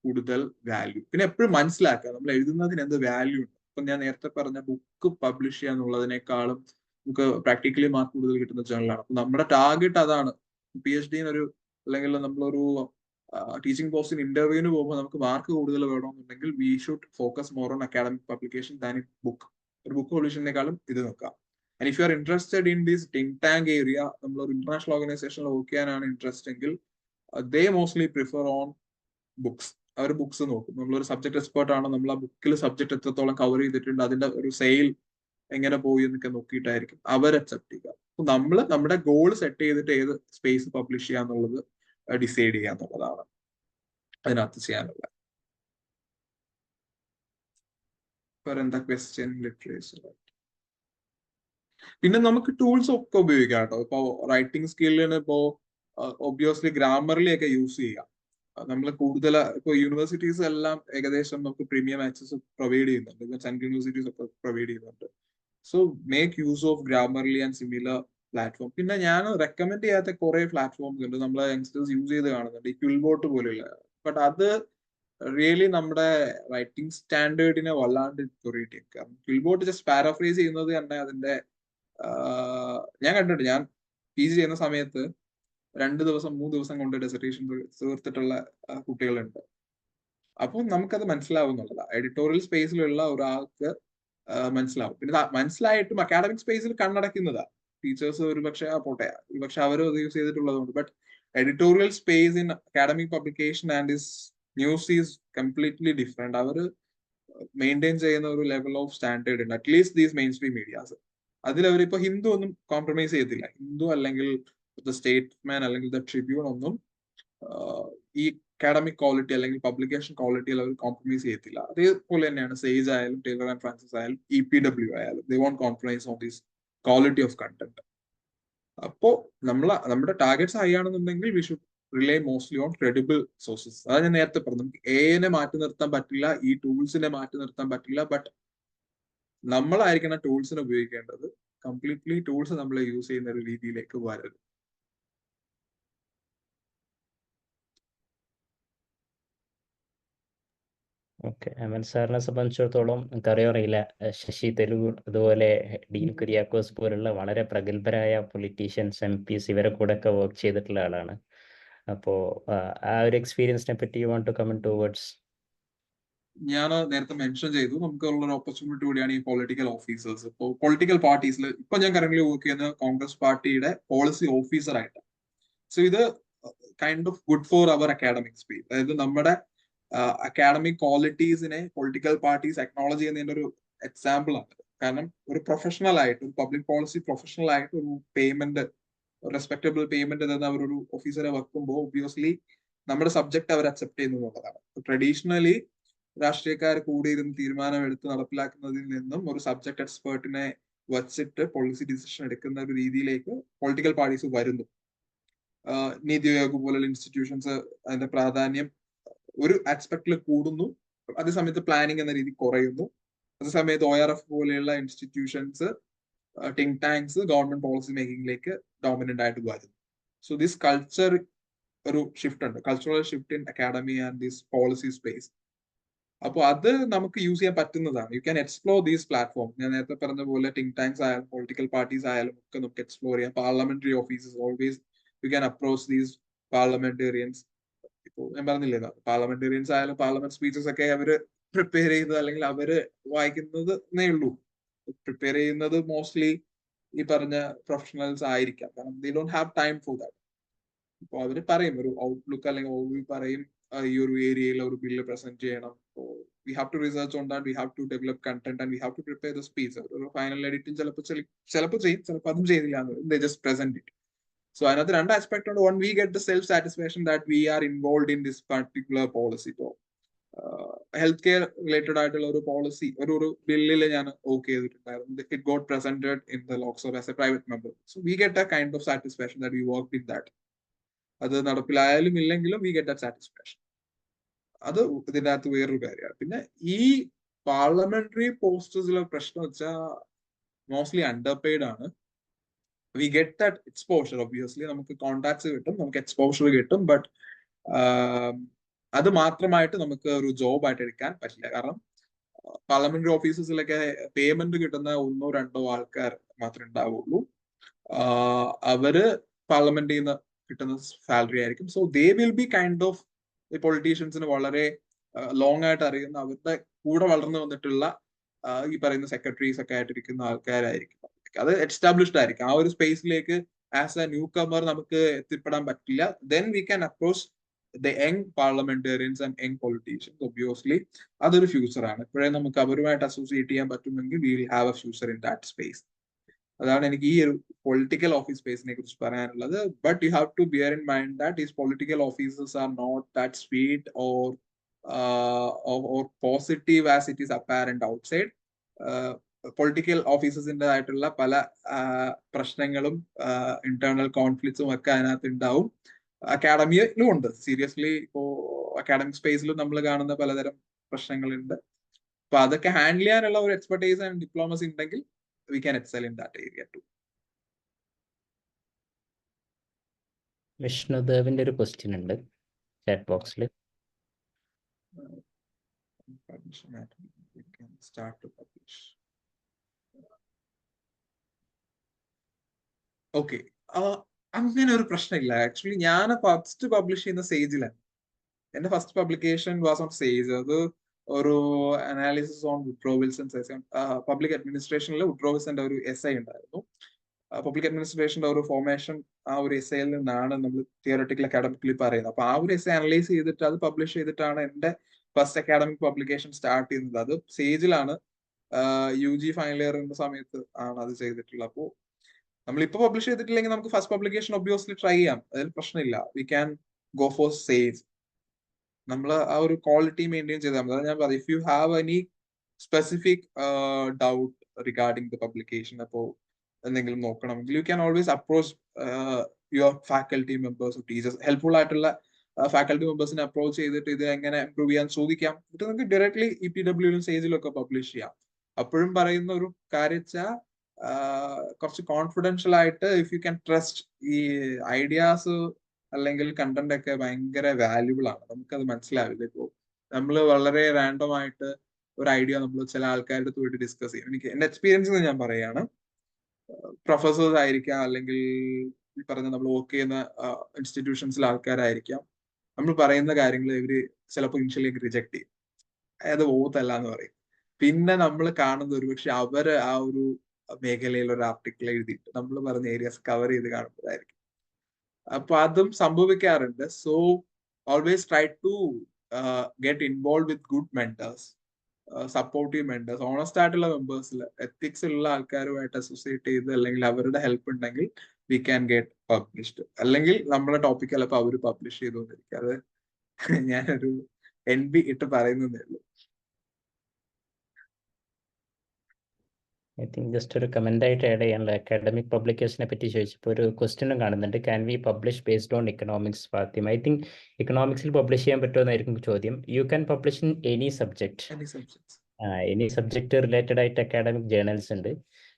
കൂടുതൽ വാല്യൂ. പിന്നെ എപ്പോഴും മനസ്സിലാക്കുക നമ്മൾ എഴുതുന്നതിന് എന്ത് വാല്യൂ ഉണ്ട്. ഇപ്പൊ ഞാൻ നേരത്തെ പറഞ്ഞ ബുക്ക് പബ്ലിഷ് ചെയ്യുക എന്നുള്ളതിനേക്കാളും നമുക്ക് പ്രാക്ടിക്കലി മാർക്ക് കൂടുതൽ കിട്ടുന്ന ജേണലാണ്. അപ്പൊ നമ്മുടെ ടാർഗറ്റ് അതാണ്. PhD ഒരു അല്ലെങ്കിൽ നമ്മളൊരു ടീച്ചിങ് പോസ്റ്റിന് ഇന്റർവ്യൂവിന് പോകുമ്പോൾ നമുക്ക് മാർക്ക് കൂടുതൽ വേണമെന്നുണ്ടെങ്കിൽ we should focus more on academic publication than in book. ഒരു ബുക്ക് പബ്ലിഷിനേക്കാളും ഇത് നോക്കാം. And if you are interested in this think tank area, നമ്മളൊരു ഇന്റർനാഷണൽ ഓർഗനൈസേഷനിൽ വർക്ക് ചെയ്യാനാണ് ഇൻട്രസ്റ്റ് എങ്കിൽ they mostly prefer on books. അവർ ബുക്സ് നോക്കും. നമ്മളൊരു സബ്ജക്ട് എക്സ്പേർട്ട് ആണ്, നമ്മൾ ആ ബുക്കിൽ സബ്ജക്ട് എത്രത്തോളം കവർ ചെയ്തിട്ടുണ്ട്, അതിന്റെ ഒരു സെയിൽ എങ്ങനെ പോയി എന്നൊക്കെ നോക്കിയിട്ടായിരിക്കും അവർ അക്സെപ്റ്റ് ചെയ്യുക. അപ്പൊ നമ്മൾ നമ്മുടെ ഗോൾ സെറ്റ് ചെയ്തിട്ട് ഏത് സ്പേസ് പബ്ലിഷ് ചെയ്യാന്നുള്ളത് ഡിസൈഡ് ചെയ്യുക എന്നുള്ളതാണ് അതിനകത്ത് ചെയ്യാനുള്ള. എന്താ ക്വസ്റ്റ്യൻ ലിറ്ററേച്ചർ. പിന്നെ നമുക്ക് ടൂൾസ് ഒക്കെ ഉപയോഗിക്കാം കേട്ടോ. ഇപ്പൊ റൈറ്റിംഗ് സ്കില്ലിന് ഇപ്പോ ഒബ്വിയസ്ലി ഗ്രാമർലി ഒക്കെ യൂസ് ചെയ്യാം. നമ്മൾ കൂടുതൽ ഇപ്പൊ യൂണിവേഴ്സിറ്റീസ് എല്ലാം ഏകദേശം നമുക്ക് പ്രീമിയം ആക്സസ് പ്രൊവൈഡ് ചെയ്യുന്നുണ്ട്. ഇപ്പൊ സെൻട്രൽ യൂണിവേഴ്സിറ്റീസ് ഒക്കെ പ്രൊവൈഡ് ചെയ്യുന്നുണ്ട്. So make use of Grammarly and similar platform. പിന്നെ ഞാൻ റെക്കമെൻഡ് ചെയ്യാത്ത കുറെ പ്ലാറ്റ്ഫോംസ് ഉണ്ട്, നമ്മളെ യങ്സ്റ്റേഴ്സ് യൂസ് ചെയ്ത് കാണുന്നുണ്ട്, ഈ ക്വിൽബോട്ട് പോലെയുള്ള. ബട്ട് അത് റിയലി നമ്മുടെ റൈറ്റിംഗ് സ്റ്റാൻഡേർഡിനെ വല്ലാണ്ട് ഡെറ്റോറേറ്റ് ചെയ്യും. കാരണം ക്വിൽബോട്ട് ജസ്റ്റ് പാരാഫ്രൈസ് ചെയ്യുന്നത് തന്നെ അതിന്റെ ഞാൻ കണ്ടിട്ടുണ്ട്. ഞാൻ PG ചെയ്യുന്ന സമയത്ത് 2 ദിവസം 3 ദിവസം കൊണ്ട് ഡെസർട്ടേഷൻ തീർത്തിട്ടുള്ള കുട്ടികളുണ്ട്. അപ്പം നമുക്കത് മനസ്സിലാവും എന്നുള്ളതാണ്. എഡിറ്റോറിയൽ സ്പേസിലുള്ള ഒരാൾക്ക് മനസ്സിലാവും. പിന്നെ മനസ്സിലായിട്ടും അക്കാഡമിക് സ്പേസിൽ കണ്ണടക്കുന്നതാ ടീച്ചേഴ്സ് ഒരുപക്ഷെ പോട്ടെ, ഒരുപക്ഷെ അവരും അത് യൂസ് ചെയ്തിട്ടുള്ളതുകൊണ്ട്. But editorial space in academic publication and is news is completely different. അവർ മെയിൻറ്റെയിൻ ചെയ്യുന്ന ഒരു ലെവൽ ഓഫ് സ്റ്റാൻഡേർഡ് ഉണ്ട്. At least these mainstream medias. അതിലവരിപ്പോ ഹിന്ദു ഒന്നും കോംപ്രമൈസ് ചെയ്യത്തില്ല. ഹിന്ദു അല്ലെങ്കിൽ ദ സ്റ്റേറ്റ്മാൻ അല്ലെങ്കിൽ ദ ട്രിബ്യൂൺ ഒന്നും ഈ അക്കാഡമിക് ക്വാളിറ്റി അല്ലെങ്കിൽ പബ്ലിക്കേഷൻ ക്വാളിറ്റിയിൽ അവർ കോംപ്രമൈസ് ചെയ്യത്തില്ല. അതേപോലെ തന്നെയാണ് സേജ് ആയാലും ടൈലർ ആൻഡ് ഫ്രാൻസിസ് ആയാലും EPW ആയാലും. They won't compromise on this quality of content. അപ്പോ നമ്മുടെ ടാർഗറ്റ്സ് ഹൈ ആണെന്നുണ്ടെങ്കിൽ we should rely mostly on credible sources. അതാണ് ഞാൻ നേരത്തെ പറഞ്ഞു. നമുക്ക് AI മാറ്റി നിർത്താൻ പറ്റില്ല, ഈ ടൂൾസിനെ മാറ്റി നിർത്താൻ പറ്റില്ല. ബട്ട് നമ്മളായിരിക്കണം ടൂൾസിനെ ഉപയോഗിക്കേണ്ടത്. കംപ്ലീറ്റ്ലി ടൂൾസ് നമ്മൾ യൂസ് ചെയ്യുന്ന ഒരു രീതിയിലേക്ക് വരരുത്. ഓക്കെ, അമൻ സാറിനെ സംബന്ധിച്ചിടത്തോളം അറിയില്ല, ശശി തരൂർ അതുപോലെ ഡീൻ കുര്യാക്കോസ് പോലുള്ള വളരെ പ്രഗത്ഭരായ പൊളിറ്റീഷ്യൻസ്, MPs ഇവരെ കൂടെ ഒക്കെ വർക്ക് ചെയ്തിട്ടുള്ള ആളാണ്. അപ്പോ ആ ഒരു എക്സ്പീരിയൻസിനെ പറ്റി you want to comment towards? ഞാൻ നേരത്തെ മെൻഷൻ ചെയ്തു, നമുക്കുള്ള ഒരു ഓപ്പർച്യൂണിറ്റി കൂടിയാണ് ഈ പൊളിറ്റിക്കൽ ഓഫീസേഴ്സ്. ഇപ്പോൾ പൊളിറ്റിക്കൽ പാർട്ടീസിൽ ഇപ്പൊ ഞാൻ കറന്റ് വർക്ക് ചെയ്യുന്ന കോൺഗ്രസ് പാർട്ടിയുടെ പോളിസി ഓഫീസർ ആയിട്ട്. സോ ഇത് kind of good for our academic space. അതായത് നമ്മുടെ അക്കാഡമിക് ക്വാളിറ്റീസിനെ പൊളിറ്റിക്കൽ പാർട്ടീസ് അക്നോളജ് ചെയ്യുന്നതിന്റെ ഒരു എക്സാമ്പിൾ ആണ്. കാരണം ഒരു പ്രൊഫഷണൽ ആയിട്ട്, ഒരു പബ്ലിക് പോളിസി പ്രൊഫഷണൽ ആയിട്ട് ഒരു പേയ്മെന്റ്, റെസ്പെക്ടബിൾ പേയ്മെന്റ് തരുന്ന അവരൊരു ഓഫീസറെ വെക്കുമ്പോൾ ഒബ്വിയസ്ലി നമ്മുടെ സബ്ജക്ട് അവർ അക്സെപ്റ്റ് ചെയ്യുന്നു എന്നുള്ളതാണ്. ട്രഡീഷണലി രാഷ്ട്രീയക്കാർ കൂടിയിരുന്ന് തീരുമാനം എടുത്ത് നടപ്പിലാക്കുന്നതിൽ നിന്നും ഒരു സബ്ജക്ട് എക്സ്പേർട്ടിനെ വച്ചിട്ട് പോളിസി ഡിസിഷൻ എടുക്കുന്ന ഒരു രീതിയിലേക്ക് പൊളിറ്റിക്കൽ പാർട്ടീസ് വരുന്നു. നീതി ആയോഗ് പോലുള്ള ഇൻസ്റ്റിറ്റ്യൂഷൻസ് അതിന്റെ പ്രാധാന്യം ഒരു ആസ്പെക്ടിൽ കൂടുന്നു, അതേസമയത്ത് പ്ലാനിങ് എന്ന രീതി കുറയുന്നു. അതേസമയത്ത് ORF പോലെയുള്ള institutions, think tanks government policy മേക്കിംഗിലേക്ക് ഡോമിനന്റ് ആയിട്ട് വരുന്നു. സോ ദിസ് കൾച്ചർ ഒരു ഷിഫ്റ്റ് ഉണ്ട്, cultural shift in academy and this policy space. അപ്പോൾ അത് നമുക്ക് യൂസ് ചെയ്യാൻ പറ്റുന്നതാണ്. You can explore these platform. ഞാൻ നേരത്തെ പറഞ്ഞ പോലെ തിങ്ക് ടാങ്ക്സ് ആയാലും പൊളിറ്റിക്കൽ പാർട്ടീസ് ആയാലും ഒക്കെ നമുക്ക് എക്സ്പ്ലോർ ചെയ്യാം. Parliamentary offices always you can approach these parliamentarians. ഇപ്പോൾ ഞാൻ പറഞ്ഞില്ലേ, പാർലമെന്റേറിയൻസ് ആയാലും പാർലമെന്റ് സ്പീച്ചസ് ഒക്കെ അവര് പ്രിപ്പയർ ചെയ്ത് അല്ലെങ്കിൽ അവര് വായിക്കുന്നതേ ഉള്ളൂ. പ്രിപ്പയർ ചെയ്യുന്നത് മോസ്റ്റ്ലി ഈ പറഞ്ഞ പ്രൊഫഷണൽസ് ആയിരിക്കാം. കാരണം they don't have time for that. ഇപ്പൊ അവര് പറയും, ഒരു ഔട്ട്ലുക്ക് അല്ലെങ്കിൽ ഓവർവ്യൂ പറയും, ഈ ഒരു ഏരിയയിൽ ഒരു ബില്ല് പ്രസന്റ് ചെയ്യണം. We have to research on that, we have to develop content and we have to prepare the speech. ഒരു ഫൈനൽ എഡിറ്റിംഗ് ചിലപ്പോൾ ചെയ്യും, ചിലപ്പോൾ അതും ചെയ്തില്ല. They just present it. So അതിനകത്ത് 2 ആസ്പെക്ട് ഉണ്ട്. One, we get the self satisfaction that we are involve in this particular policy. ഇപ്പോൾ health care related ആയിട്ടുള്ള ഒരു പോളിസി, ഒരു ബില്ലിൽ ഞാൻ വർക്ക് ചെയ്തിട്ടുണ്ടായിരുന്നു. It got presented in the Lok Sabha as A private member. So we get A kind of satisfaction that V work in that. അത് നടപ്പിലായാലും ഇല്ലെങ്കിലും we get that satisfaction. അത് ഇതിന്റെ അകത്ത് വേറൊരു കാര്യമാണ്. പിന്നെ ഈ പാർലമെന്ററി പോസ്റ്റസിലെ പ്രശ്നം വെച്ചാൽ മോസ്റ്റ്ലി അണ്ടർപെയ്ഡ് ആണ്. We get that exposure. Obviously നമുക്ക് കോൺടാക്ട്സ് കിട്ടും, നമുക്ക് എക്സ്പോഷർ കിട്ടും. ബട്ട് അത് മാത്രമായിട്ട് നമുക്ക് ഒരു ജോബ് ആയിട്ട് എടുക്കാൻ പറ്റില്ല. കാരണം പാർലമെന്ററി ഓഫീസസിലൊക്കെ പേയ്മെന്റ് കിട്ടുന്ന 1-2 ആൾക്കാർ മാത്രമേ ഉണ്ടാവുള്ളൂ. അവര് പാർലമെന്റിൽ നിന്ന് കിട്ടുന്ന സാലറി ആയിരിക്കും. So they will be kind of ഈ പൊളിറ്റീഷ്യൻസിന് വളരെ ലോങ് ആയിട്ട് അറിയുന്ന, അവരുടെ കൂടെ വളർന്നു വന്നിട്ടുള്ള ഈ പറയുന്ന സെക്രട്ടറീസ് ഒക്കെ ആയിട്ടിരിക്കുന്ന ആൾക്കാരായിരിക്കും. അത് എസ്റ്റാബ്ലിഷ്ഡ് ആയിരിക്കും. ആ ഒരു സ്പേസിലേക്ക് ആസ് എ ന്യൂ കമർ നമുക്ക് എത്തിപ്പെടാൻ പറ്റില്ല. Then we can approach the young parliamentarians and young politicians. Obviously അതൊരു ഫ്യൂച്ചറാണ്. ഇപ്പോഴേ നമുക്ക് അവരുമായിട്ട് അസോസിയേറ്റ് ചെയ്യാൻ പറ്റുമെങ്കിൽ we will have a future in that space. അതാണ് എനിക്ക് ഈ ഒരു പൊളിറ്റിക്കൽ ഓഫീസ് സ്പേസിനെ കുറിച്ച് പറയാനുള്ളത്. But you have to bear in mind that these political officers are not that sweet or positive as it is apparent outside. Political ഓഫീസേഴ്സിൻ്റെ ആയിട്ടുള്ള പല പ്രശ്നങ്ങളും ഇന്റേണൽ കോൺഫ്ലിക്ട്സും ഒക്കെ അതിനകത്ത് ഉണ്ടാവും. അക്കാഡമിയിലും ഉണ്ട്. സീരിയസ്ലി ഇപ്പോ അക്കാഡമിക് സ്പേസിലും നമ്മൾ കാണുന്ന പലതരം പ്രശ്നങ്ങളുണ്ട്. അപ്പൊ അതൊക്കെ ഹാൻഡിൽ ചെയ്യാനുള്ള ഒരു എക്സ്പെർട്ടൈസ് ആൻഡ് ഡിപ്ലോമസി ഉണ്ടെങ്കിൽ we can excel in that area too. വിഷ്ണുദേവിന്റെ ഒരു ക്വസ്റ്റ്യൻ ഉണ്ട് ചാറ്റ് ബോക്സിൽ. ഓക്കെ, അങ്ങനെ ഒരു പ്രശ്നമില്ല. ആക്ച്വലി ഞാൻ ഫസ്റ്റ് പബ്ലിഷ് ചെയ്യുന്ന സേജിലാണ്. എന്റെ first publication was on Sage. അത് ഒരു analysis on Woodrow Wilson's essay, public അഡ്മിനിസ്ട്രേഷനിൽ വുഡ്രോ വിൽസന്റെ ഒരു എസ്സേ ഉണ്ടായിരുന്നു. പബ്ലിക് അഡ്മിനിസ്ട്രേഷന്റെ ഒരു ഫോർമേഷൻ ആ ഒരു എസ്സേയിൽ നിന്നാണ് നമ്മൾ തിയററ്റിക്കൽ അക്കാഡമിക്കലി പറയുന്നത്. അപ്പൊ ആ ഒരു എസ്സേ അനലൈസ് ചെയ്തിട്ട് അത് പബ്ലിഷ് ചെയ്തിട്ടാണ് എന്റെ ഫസ്റ്റ് അക്കാഡമിക് പബ്ലിക്കേഷൻ സ്റ്റാർട്ട് ചെയ്യുന്നത്. അത് സേജിലാണ്. UG ഫൈനൽ ഇയറിന്റെ സമയത്ത് ആണ് അത് ചെയ്തിട്ടുള്ളത്. അപ്പോൾ നമ്മളിപ്പോ പബ്ലിഷ് ചെയ്തിട്ടില്ലെങ്കിൽ നമുക്ക് ഫസ്റ്റ് പബ്ലിക്കേഷൻ ഒബ്വിയസ്ലി ട്രൈ ചെയ്യാം, അതിൽ പ്രശ്നമില്ല. V can go for sage. നമ്മൾ ആ ഒരു ക്വാളിറ്റി മെയിൻറ്റെയിൻ ചെയ്താൽ മതി. ഞാൻ പറയും, if you have any specific doubt regarding the publication, അപ്പോൾ എന്തെങ്കിലും നോക്കണമെങ്കിൽ U can always approach your faculty members, teachers, helpful ആയിട്ടുള്ള ഫാക്കൽറ്റി മെമ്പേഴ്സിനെ അപ്രോച്ച് ചെയ്തിട്ട് ഇത് എങ്ങനെ ഇംപ്രൂവ് ചെയ്യാൻ ചോദിക്കാം. എന്നിട്ട് നിങ്ങൾക്ക് ഡയറക്ട്ലി EPW സേജിലും ഒക്കെ പബ്ലിഷ് ചെയ്യാം. അപ്പോഴും പറയുന്ന ഒരു കാര്യം വെച്ചാൽ കുറച്ച് കോൺഫിഡൻഷ്യൽ ആയിട്ട്, ഇഫ് യു ക്യാൻ ട്രസ്റ്റ്, ഈ ഐഡിയാസ് അല്ലെങ്കിൽ കണ്ടന്റ് ഒക്കെ ഭയങ്കര വാല്യുബിൾ ആണ്. നമുക്കത് മനസ്സിലാവില്ല. ഇപ്പോൾ നമ്മൾ വളരെ റാൻഡം ആയിട്ട് ഒരു ഐഡിയ നമ്മൾ ചില ആൾക്കാരുടെ പോയിട്ട് ഡിസ്കസ് ചെയ്യും. എനിക്ക് എന്റെ എക്സ്പീരിയൻസ് ഞാൻ പറയുകയാണ്. പ്രൊഫസേഴ്സ് ആയിരിക്കാം, അല്ലെങ്കിൽ ഈ പറഞ്ഞ നമ്മൾ വർക്ക് ചെയ്യുന്ന ഇൻസ്റ്റിറ്റ്യൂഷൻസിലെ ആൾക്കാരായിരിക്കാം. നമ്മൾ പറയുന്ന കാര്യങ്ങൾ ഇവര് ചിലപ്പോൾ ഇനിഷ്യലി റിജക്ട് ചെയ്യും. അത് ഓത്തല്ല എന്ന് പറയും. പിന്നെ നമ്മൾ കാണുന്നത് ഒരുപക്ഷെ അവര് ആ ഒരു മേഖലയിൽ ഒരു ആർട്ടിക്കിൾ എഴുതിയിട്ട് നമ്മൾ പറഞ്ഞ ഏരിയാസ് കവർ ചെയ്ത് കാണുന്നതായിരിക്കും. അപ്പൊ അതും സംഭവിക്കാറുണ്ട്. So always try to get involve with good mentors, supportive mentors, honest ആയിട്ടുള്ള മെമ്പേഴ്സിൽ, എത്തിക്സ് ഉള്ള ആൾക്കാരുമായിട്ട് അസോസിയേറ്റ് ചെയ്ത്, അല്ലെങ്കിൽ അവരുടെ ഹെൽപ്പ് ഉണ്ടെങ്കിൽ വി ക്യാൻ ഗെറ്റ് പബ്ലിഷ്ഡ്. അല്ലെങ്കിൽ നമ്മളെ ടോപ്പിക് ചിലപ്പോൾ അവർ പബ്ലിഷ് ചെയ്തുകൊണ്ടിരിക്കും. അത് ഞാനൊരു NB ഇട്ട് പറയുന്നതേ ഉള്ളൂ. ഐ തിങ്ക് ജസ്റ്റ് ഒരു കമന്റ് ആയിട്ട് ആഡ് ചെയ്യാനുള്ള അക്കാഡമിക് പബ്ലിക്കേഷനെ പറ്റി ചോദിച്ചപ്പോൾ ഒരു ക്വസ്റ്റ്യനും കാണുന്നുണ്ട്. Can we publish based on economics? Fathima, I think ഇക്കണോമിക്സിൽ പബ്ലിഷ് ചെയ്യാൻ പറ്റുമെന്നായിരിക്കും ചോദ്യം. You can publish in any subject. Any subject related ആയിട്ട് അക്കാഡമിക് ജേർണൽസ് ഉണ്ട്.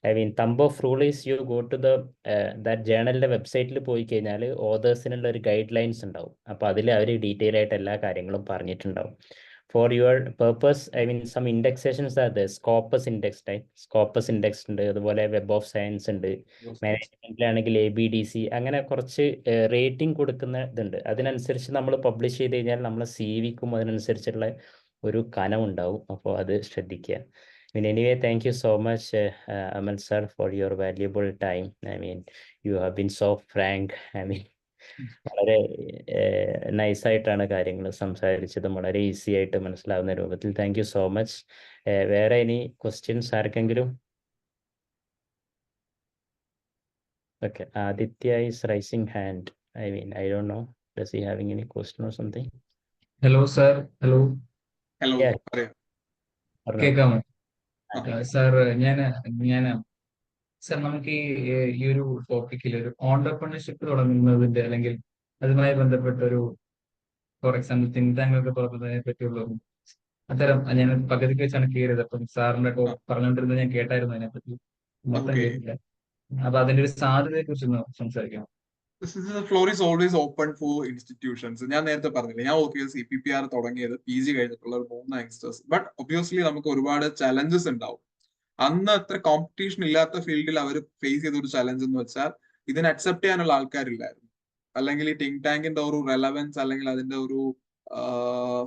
I mean thumb of rule is you go to that ജേർണലിന്റെ വെബ്സൈറ്റിൽ പോയി കഴിഞ്ഞാൽ ഓതേഴ്സിനുള്ള ഒരു ഗൈഡ് ലൈൻസ് ഉണ്ടാവും. അപ്പോൾ അതിൽ അവർ ഡീറ്റെയിൽ ആയിട്ട് എല്ലാ കാര്യങ്ങളും പറഞ്ഞിട്ടുണ്ടാവും. For your purpose, I mean, some indexations are there. Scopus index type, Scopus index ഉണ്ട്, അതുപോലെ വെബ് ഓഫ് സയൻസ് ഉണ്ട്, മാനേജ്മെന്റിലാണെങ്കിൽ ABDC, അങ്ങനെ കുറച്ച് റേറ്റിംഗ് കൊടുക്കുന്ന ഇതുണ്ട്. അതിനനുസരിച്ച് നമ്മൾ പബ്ലിഷ് ചെയ്ത് കഴിഞ്ഞാൽ നമ്മളെ CVക്കും അതിനനുസരിച്ചുള്ള ഒരു കനമുണ്ടാവും. അപ്പോൾ അത് ശ്രദ്ധിക്കുക. I mean, anyway, thank you so much, Amal sir, for your valuable time. I mean, you have been so frank. I mean, വളരെ നൈസായിട്ടാണ് കാര്യങ്ങൾ സംസാരിച്ചതും വളരെ ഈസി ആയിട്ട് മനസ്സിലാവുന്ന രൂപത്തിൽ. Thank you so much. വേറെ ഇനി ക്വസ്റ്റ്യൻസ് ആർക്കെങ്കിലും? Okay, Aditya is rising hand. I mean, I don't know, does he having any question or something? Hello sir. Hello, കേൾക്കാമോ സാർ? ഞാൻ സർ, നമുക്ക് ഈ ഒരു ടോപ്പിക്കിൽ ഒരു ഓണ്ടർപ്രണർഷിപ്പ് തുടങ്ങുന്നതിന്റെ, അല്ലെങ്കിൽ അതുമായി ബന്ധപ്പെട്ട ഒരു, ഫോർ എക്സാമ്പിൾ തിങ്ക് ടാങ്ക് ഒക്കെ തുറന്നതിനെ പറ്റിയുള്ള അത്തരം, ഞാൻ പകുതിക്ക് വെച്ചാണ് കയറിയത്. അപ്പം സാറിന്റെ പറഞ്ഞുകൊണ്ടിരുന്നത് ഞാൻ കേട്ടായിരുന്നു, അതിനെപ്പറ്റി മൊത്തം കേട്ടില്ല. അപ്പൊ അതിന്റെ ഒരു സാധ്യതയെ കുറിച്ച് സംസാരിക്കാം. The floor is always open for institutions. ഞാൻ നേരത്തെ പറഞ്ഞില്ല, ഞാൻ വർക്ക് ചെയ്ത് CPPR തുടങ്ങിയത് PG കഴിഞ്ഞിട്ടുള്ള ഒരു 3 യങ്സ്റ്റേഴ്സ്. ബട്ട് ഒബ്വിയസ്ലി നമുക്ക് ഒരുപാട് ചലഞ്ചസ് ഉണ്ടാവും. അന്ന് അത്ര കോമ്പറ്റീഷൻ ഇല്ലാത്ത ഫീൽഡിൽ അവർ ഫേസ് ചെയ്ത ഒരു ചലഞ്ച് എന്ന് വെച്ചാൽ ഇതിനെ അക്സെപ്റ്റ് ചെയ്യാനുള്ള ആൾക്കാരില്ലായിരുന്നു. അല്ലെങ്കിൽ ഈ തിങ്ക് ടാങ്കിന്റെ ഒരു റെലവൻസ് അല്ലെങ്കിൽ അതിന്റെ ഒരു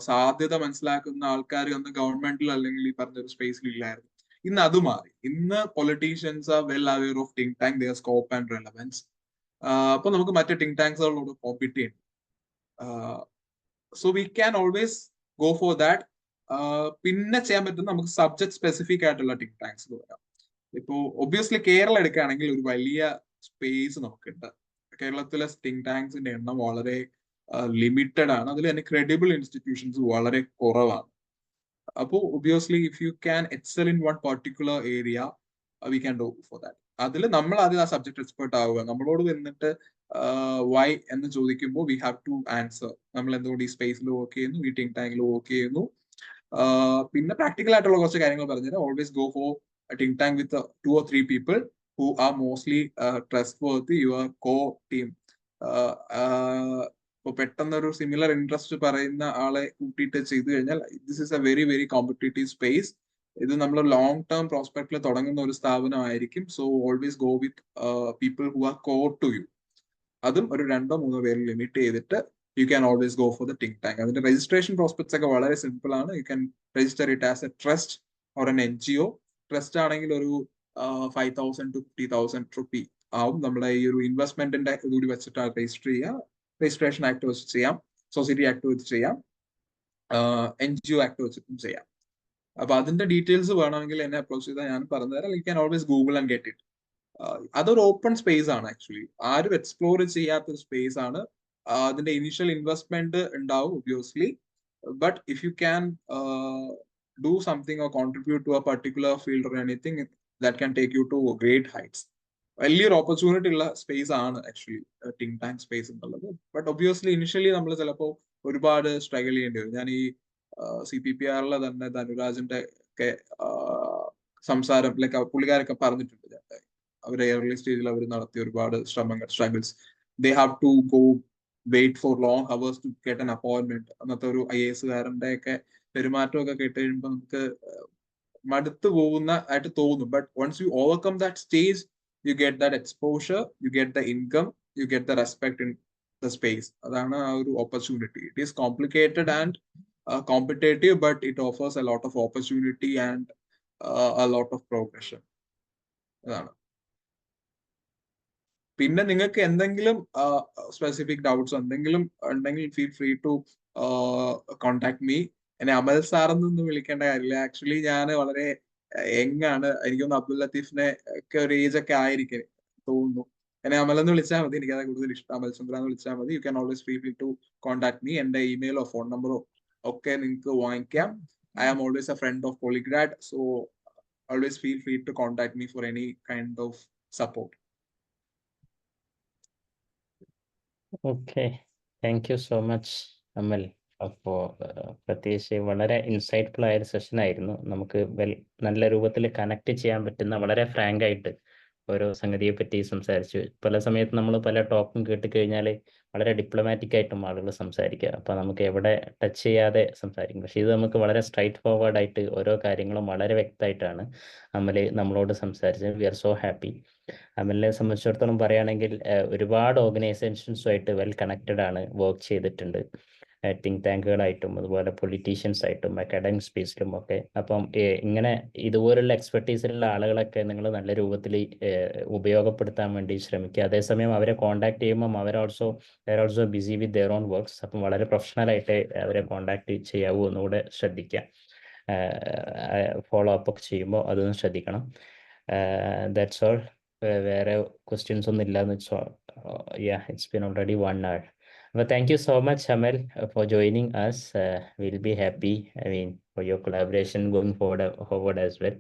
സാധ്യത മനസ്സിലാക്കുന്ന ആൾക്കാർ അന്ന് ഗവൺമെന്റിൽ അല്ലെങ്കിൽ ഈ പറഞ്ഞ ഒരു സ്പേസിൽ ഇല്ലായിരുന്നു. ഇന്ന് അത് മാറി. ഇന്ന് politicians are well aware of think tank, their scope and relevance. അപ്പൊ നമുക്ക് മറ്റേ തിങ്ക് ടാങ്ക്സുകളോട് കോമ്പീറ്റ് ചെയ്യണം. So we can always go for that. പിന്നെ ചെയ്യാൻ പറ്റുന്ന നമുക്ക് സബ്ജക്ട് സ്പെസിഫിക് ആയിട്ടുള്ള തിങ്ക് ടാങ്ക്സ് വരാം. ഇപ്പോ ഒബ്വിയസ്ലി കേരളം എടുക്കുകയാണെങ്കിൽ ഒരു വലിയ സ്പേസ് നമുക്കുണ്ട്. കേരളത്തിലെ തിങ്ക് ടാങ്ക്സിന്റെ എണ്ണം വളരെ ലിമിറ്റഡ് ആണ്. അതിൽ തന്നെ ക്രെഡിബിൾ ഇൻസ്റ്റിറ്റ്യൂഷൻസ് വളരെ കുറവാണ്. അപ്പോൾ obviously if you can excel in one particular area we can do for that. അതിൽ നമ്മൾ ആദ്യം ആ സബ്ജക്ട് എക്സ്പെർട്ട് ആവുക. നമ്മളോട് വന്നിട്ട് വൈ എന്ന് ചോദിക്കുമ്പോൾ വി ഹാവ് ടു ആൻസർ. നമ്മൾ എന്തുകൊണ്ട് ഈ സ്പേസിൽ വർക്ക് ചെയ്യുന്നു, ഈ തിങ്ക് ടാങ്കിൽ വർക്ക് ചെയ്യുന്നു. പിന്നെ പ്രാക്ടിക്കൽ ആയിട്ടുള്ള കുറച്ച് കാര്യങ്ങൾ പറഞ്ഞാൽ always go four think tank with 2 or 3 people who are mostly trustworthy, your core team. ഇപ്പൊ പെട്ടെന്നൊരു സിമിലർ ഇൻട്രസ്റ്റ് പറയുന്ന ആളെ കൂട്ടിയിട്ട് ചെയ്തു കഴിഞ്ഞാൽ this is a very very competitive space. ഇത് നമ്മൾ ലോങ് ടേം പ്രോസ്പെക്റ്റിൽ തുടങ്ങുന്ന ഒരു സ്ഥാപനമായിരിക്കും. So always go with people who are core to you. അതും ഒരു 2-3 പേരിൽ ലിമിറ്റ് ചെയ്തിട്ട് you can always go for the think tank. അതിന്റെ രജിസ്ട്രേഷൻ പ്രോസ്പെക്ട്സ് ഒക്കെ വളരെ സിമ്പിൾ ആണ്. You can register it as a trust or an NGO. Trust ആണെങ്കിൽ ഒരു 5,000 to 50,000 റുപ്പി ആവും. നമ്മുടെ ഈ ഒരു ഇൻവെസ്റ്റ്മെന്റിന്റെ ഇതുകൂടി വെച്ചിട്ട് രജിസ്റ്റർ ചെയ്യാം. രജിസ്ട്രേഷൻ ആക്ട് വെച്ച് ചെയ്യാം, സൊസൈറ്റി ആക്ട് വെച്ച് ചെയ്യാം, NGO ആക്ട് വെച്ചിട്ടും ചെയ്യാം. അപ്പൊ അതിന്റെ ഡീറ്റെയിൽസ് വേണമെങ്കിൽ എന്നെ അപ്രോച്ച് ചെയ്താൽ ഞാൻ പറഞ്ഞുതരാം. U can always Google and get it. അതൊരു ഓപ്പൺ സ്പേസ് ആണ്. ആക്ച്വലി ആരും എക്സ്പ്ലോർ ചെയ്യാത്തൊരു സ്പേസ് ആണ്. അതിന്റെ ഇനിഷ്യൽ ഇൻവെസ്റ്റ്മെന്റ് ഉണ്ടാവും obviously. But if you can do something or contribute to a particular field or anything, that can take you to great heights. വലിയൊരു opportunity ഉള്ള space ആണ് actually think tank space എന്നുള്ളത്. But obviously initially നമ്മൾ ചിലപ്പോൾ ഒരുപാട് struggle ചെയ്യേണ്ടി വരും. ഞാൻ ഈ CPPR തന്നെ ധനുരാജിന്റെ ഒക്കെ സംസാരം പുള്ളിക്കാരൊക്കെ പറഞ്ഞിട്ടുണ്ട്. അവരെ ഏർലി സ്റ്റേജിൽ അവർ നടത്തിയ ഒരുപാട് struggles. They have to go wait for long hours to get an appointment. അന്നത്തെ ഒരു IAS കാരന്റെ ഒക്കെ പെരുമാറ്റമൊക്കെ കേട്ട് കഴിയുമ്പോൾ നമുക്ക് മടുത്തു പോകുന്ന ആയിട്ട് തോന്നും. But once you overcome that stage, you get that exposure, you get the income, you get the respect in the space. അതാണ് ആ ഒരു opportunity. It is complicated and competitive, but it offers a lot of opportunity and a lot of progression. അതാണ്. പിന്നെ നിങ്ങൾക്ക് എന്തെങ്കിലും specific doubts എന്തെങ്കിലും ഉണ്ടെങ്കിൽ feel free to contact me. എന്നെ അമൽ സാർ എന്നൊന്നും വിളിക്കേണ്ട കാര്യമില്ല. ആക്ച്വലി ഞാൻ വളരെ യങ്ങാണ്. എനിക്കൊന്ന് അബ്ദുൽ ലത്തീഫിനെ ഒക്കെ ഒരു ഏജ് ഒക്കെ ആയിരിക്കും തോന്നുന്നു. എന്നെ അമൽ എന്ന് വിളിച്ചാൽ മതി. എനിക്കത് കൂടുതൽ ഇഷ്ടം. അമൽ ചന്ദ്ര എന്ന് വിളിച്ചാൽ മതി. You can always feel free to contact me. എന്റെ ഇമെയിലോ ഫോൺ നമ്പറോ ഒക്കെ നിങ്ങൾക്ക് വാങ്ങിക്കാം. I am always a friend of Polygrad. So always feel free to contact me for any kind of support. Okay, thank you so much Amal. അപ്പോൾ പ്രത്യേകിച്ച് വളരെ insightful ആയൊരു സെഷൻ ആയിരുന്നു. നമുക്ക് നല്ല രൂപത്തിൽ കണക്ട് ചെയ്യാൻ പറ്റുന്ന, വളരെ ഫ്രാങ്ക് ആയിട്ട് ഓരോ സംഗതിയെ പറ്റി സംസാരിച്ചു. പല സമയത്ത് നമ്മൾ പല ടോക്കും കേട്ട് കഴിഞ്ഞാൽ വളരെ ഡിപ്ലോമാറ്റിക് ആയിട്ടും ആളുകൾ സംസാരിക്കുക. അപ്പോൾ നമുക്ക് എവിടെ ടച്ച് ചെയ്യാതെ സംസാരിക്കും. പക്ഷേ ഇത് നമുക്ക് വളരെ സ്ട്രൈറ്റ് ഫോർവേഡ് ആയിട്ട് ഓരോ കാര്യങ്ങളും വളരെ വ്യക്തമായിട്ടാണ് അമൽ നമ്മളോട് സംസാരിച്ചത്. We are so happy. അമലിനെ സംബന്ധിച്ചിടത്തോളം പറയുകയാണെങ്കിൽ ഒരുപാട് ഓർഗനൈസേഷൻസുമായിട്ട് വെൽ കണക്റ്റഡ് ആണ്, വർക്ക് ചെയ്തിട്ടുണ്ട്. തിങ്ക് ടാങ്കുകളായിട്ടും അതുപോലെ പൊളിറ്റീഷ്യൻസ് ആയിട്ടും അക്കാഡമിക് സ്പേസിലും ഒക്കെ. അപ്പം ഇങ്ങനെ ഇതുപോലുള്ള എക്സ്പെർട്ടീസിലുള്ള ആളുകളൊക്കെ നിങ്ങൾ നല്ല രൂപത്തിൽ ഉപയോഗപ്പെടുത്താൻ വേണ്ടി ശ്രമിക്കുക. അതേസമയം അവരെ കോൺടാക്ട് ചെയ്യുമ്പം അവർ also busy with their own works. അപ്പം വളരെ പ്രൊഫഷണലായിട്ട് അവരെ കോൺടാക്ട് ചെയ്യാവൂ എന്നുകൂടെ ശ്രദ്ധിക്കുക. ഫോളോ അപ്പ് ഒക്കെ ചെയ്യുമ്പോൾ അതൊന്നും ശ്രദ്ധിക്കണം. That's all. വേറെ ക്വസ്റ്റ്യൻസ് ഒന്നും ഇല്ലാന്ന് വെച്ചാൽ it's been already 1 hour. Well, thank you so much, Amal, for joining us. We'll be happy, for your collaboration going forward as well.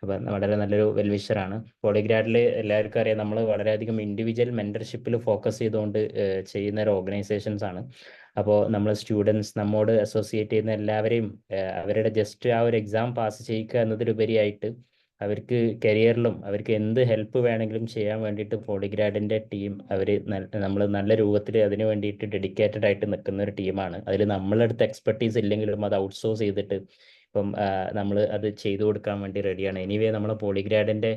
അപ്പം വളരെ നല്ലൊരു വെൽവിഷറാണ്. പോളിഗ്രാഡിൽ എല്ലാവർക്കും അറിയാം, നമ്മൾ വളരെയധികം ഇൻഡിവിജ്വൽ മെൻറ്റർഷിപ്പിൽ ഫോക്കസ് ചെയ്തുകൊണ്ട് ചെയ്യുന്ന ഒരു ഓർഗനൈസേഷൻസ് ആണ്. അപ്പോൾ നമ്മൾ സ്റ്റുഡൻസ് നമ്മോട് അസോസിയേറ്റ് ചെയ്യുന്ന എല്ലാവരെയും അവരുടെ ജസ്റ്റ് ആ ഒരു എക്സാം പാസ് ചെയ്യിക്കുക എന്നതിലുപരിയായിട്ട് അവർക്ക് കരിയറിലും അവർക്ക് എന്ത് ഹെൽപ്പ് വേണമെങ്കിലും ചെയ്യാൻ വേണ്ടിയിട്ട് പോളിഗ്രാഡിൻ്റെ ടീം അവർ നമ്മൾ നല്ല രൂപത്തിൽ അതിന് വേണ്ടിയിട്ട് ഡെഡിക്കേറ്റഡ് ആയിട്ട് നിൽക്കുന്ന ഒരു ടീമാണ്. അതിൽ നമ്മളടുത്ത് എക്സ്പെർട്ടീസ് ഇല്ലെങ്കിലും അത് ഔട്ട്സോഴ്സ് ചെയ്തിട്ട് ഇപ്പം നമ്മൾ അത് ചെയ്തു കൊടുക്കാൻ വേണ്ടി റെഡിയാണ്. എനിവേ നമ്മളെ പോളിഗ്രാഡിൻ്റെ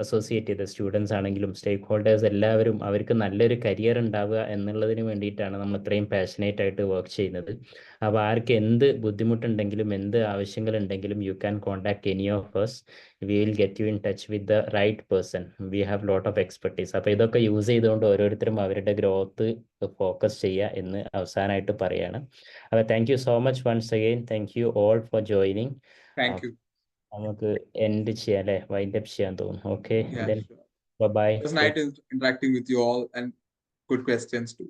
അസോസിയേറ്റ് ചെയ്ത സ്റ്റുഡൻസ് ആണെങ്കിലും സ്റ്റേക്ക് ഹോൾഡേഴ്സ് എല്ലാവരും അവർക്ക് നല്ലൊരു കരിയർ ഉണ്ടാവുക എന്നുള്ളതിന് വേണ്ടിയിട്ടാണ് നമ്മൾ ഇത്രയും പാഷനേറ്റ് ആയിട്ട് വർക്ക് ചെയ്യുന്നത്. അപ്പോൾ ആർക്ക് എന്ത് ബുദ്ധിമുട്ടുണ്ടെങ്കിലും എന്ത് ആവശ്യങ്ങളുണ്ടെങ്കിലും you can contact any of us. We will get you in touch with the right person. We have lot of expertise. അപ്പോൾ ഇതൊക്കെ യൂസ് ചെയ്തുകൊണ്ട് ഓരോരുത്തരും അവരുടെ ഗ്രോത്ത് ഫോക്കസ് ചെയ്യുക എന്ന് അവസാനമായിട്ട് പറയാണ്. അപ്പോൾ thank you so much once again. Thank you all for joining. Thank you. നമുക്ക് എൻഡ് ചെയ്യാം അല്ലേ? വൈൻഡ് അപ്പ് ചെയ്യാൻ തോന്നുന്നു. Okay, Yeah, then sure. bye. It was nice interacting with you all and good questions too.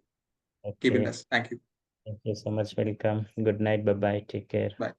Keep in Okay, touch. Thank you. thank you so much. Welcome. Good night. Bye bye. Take care. Bye.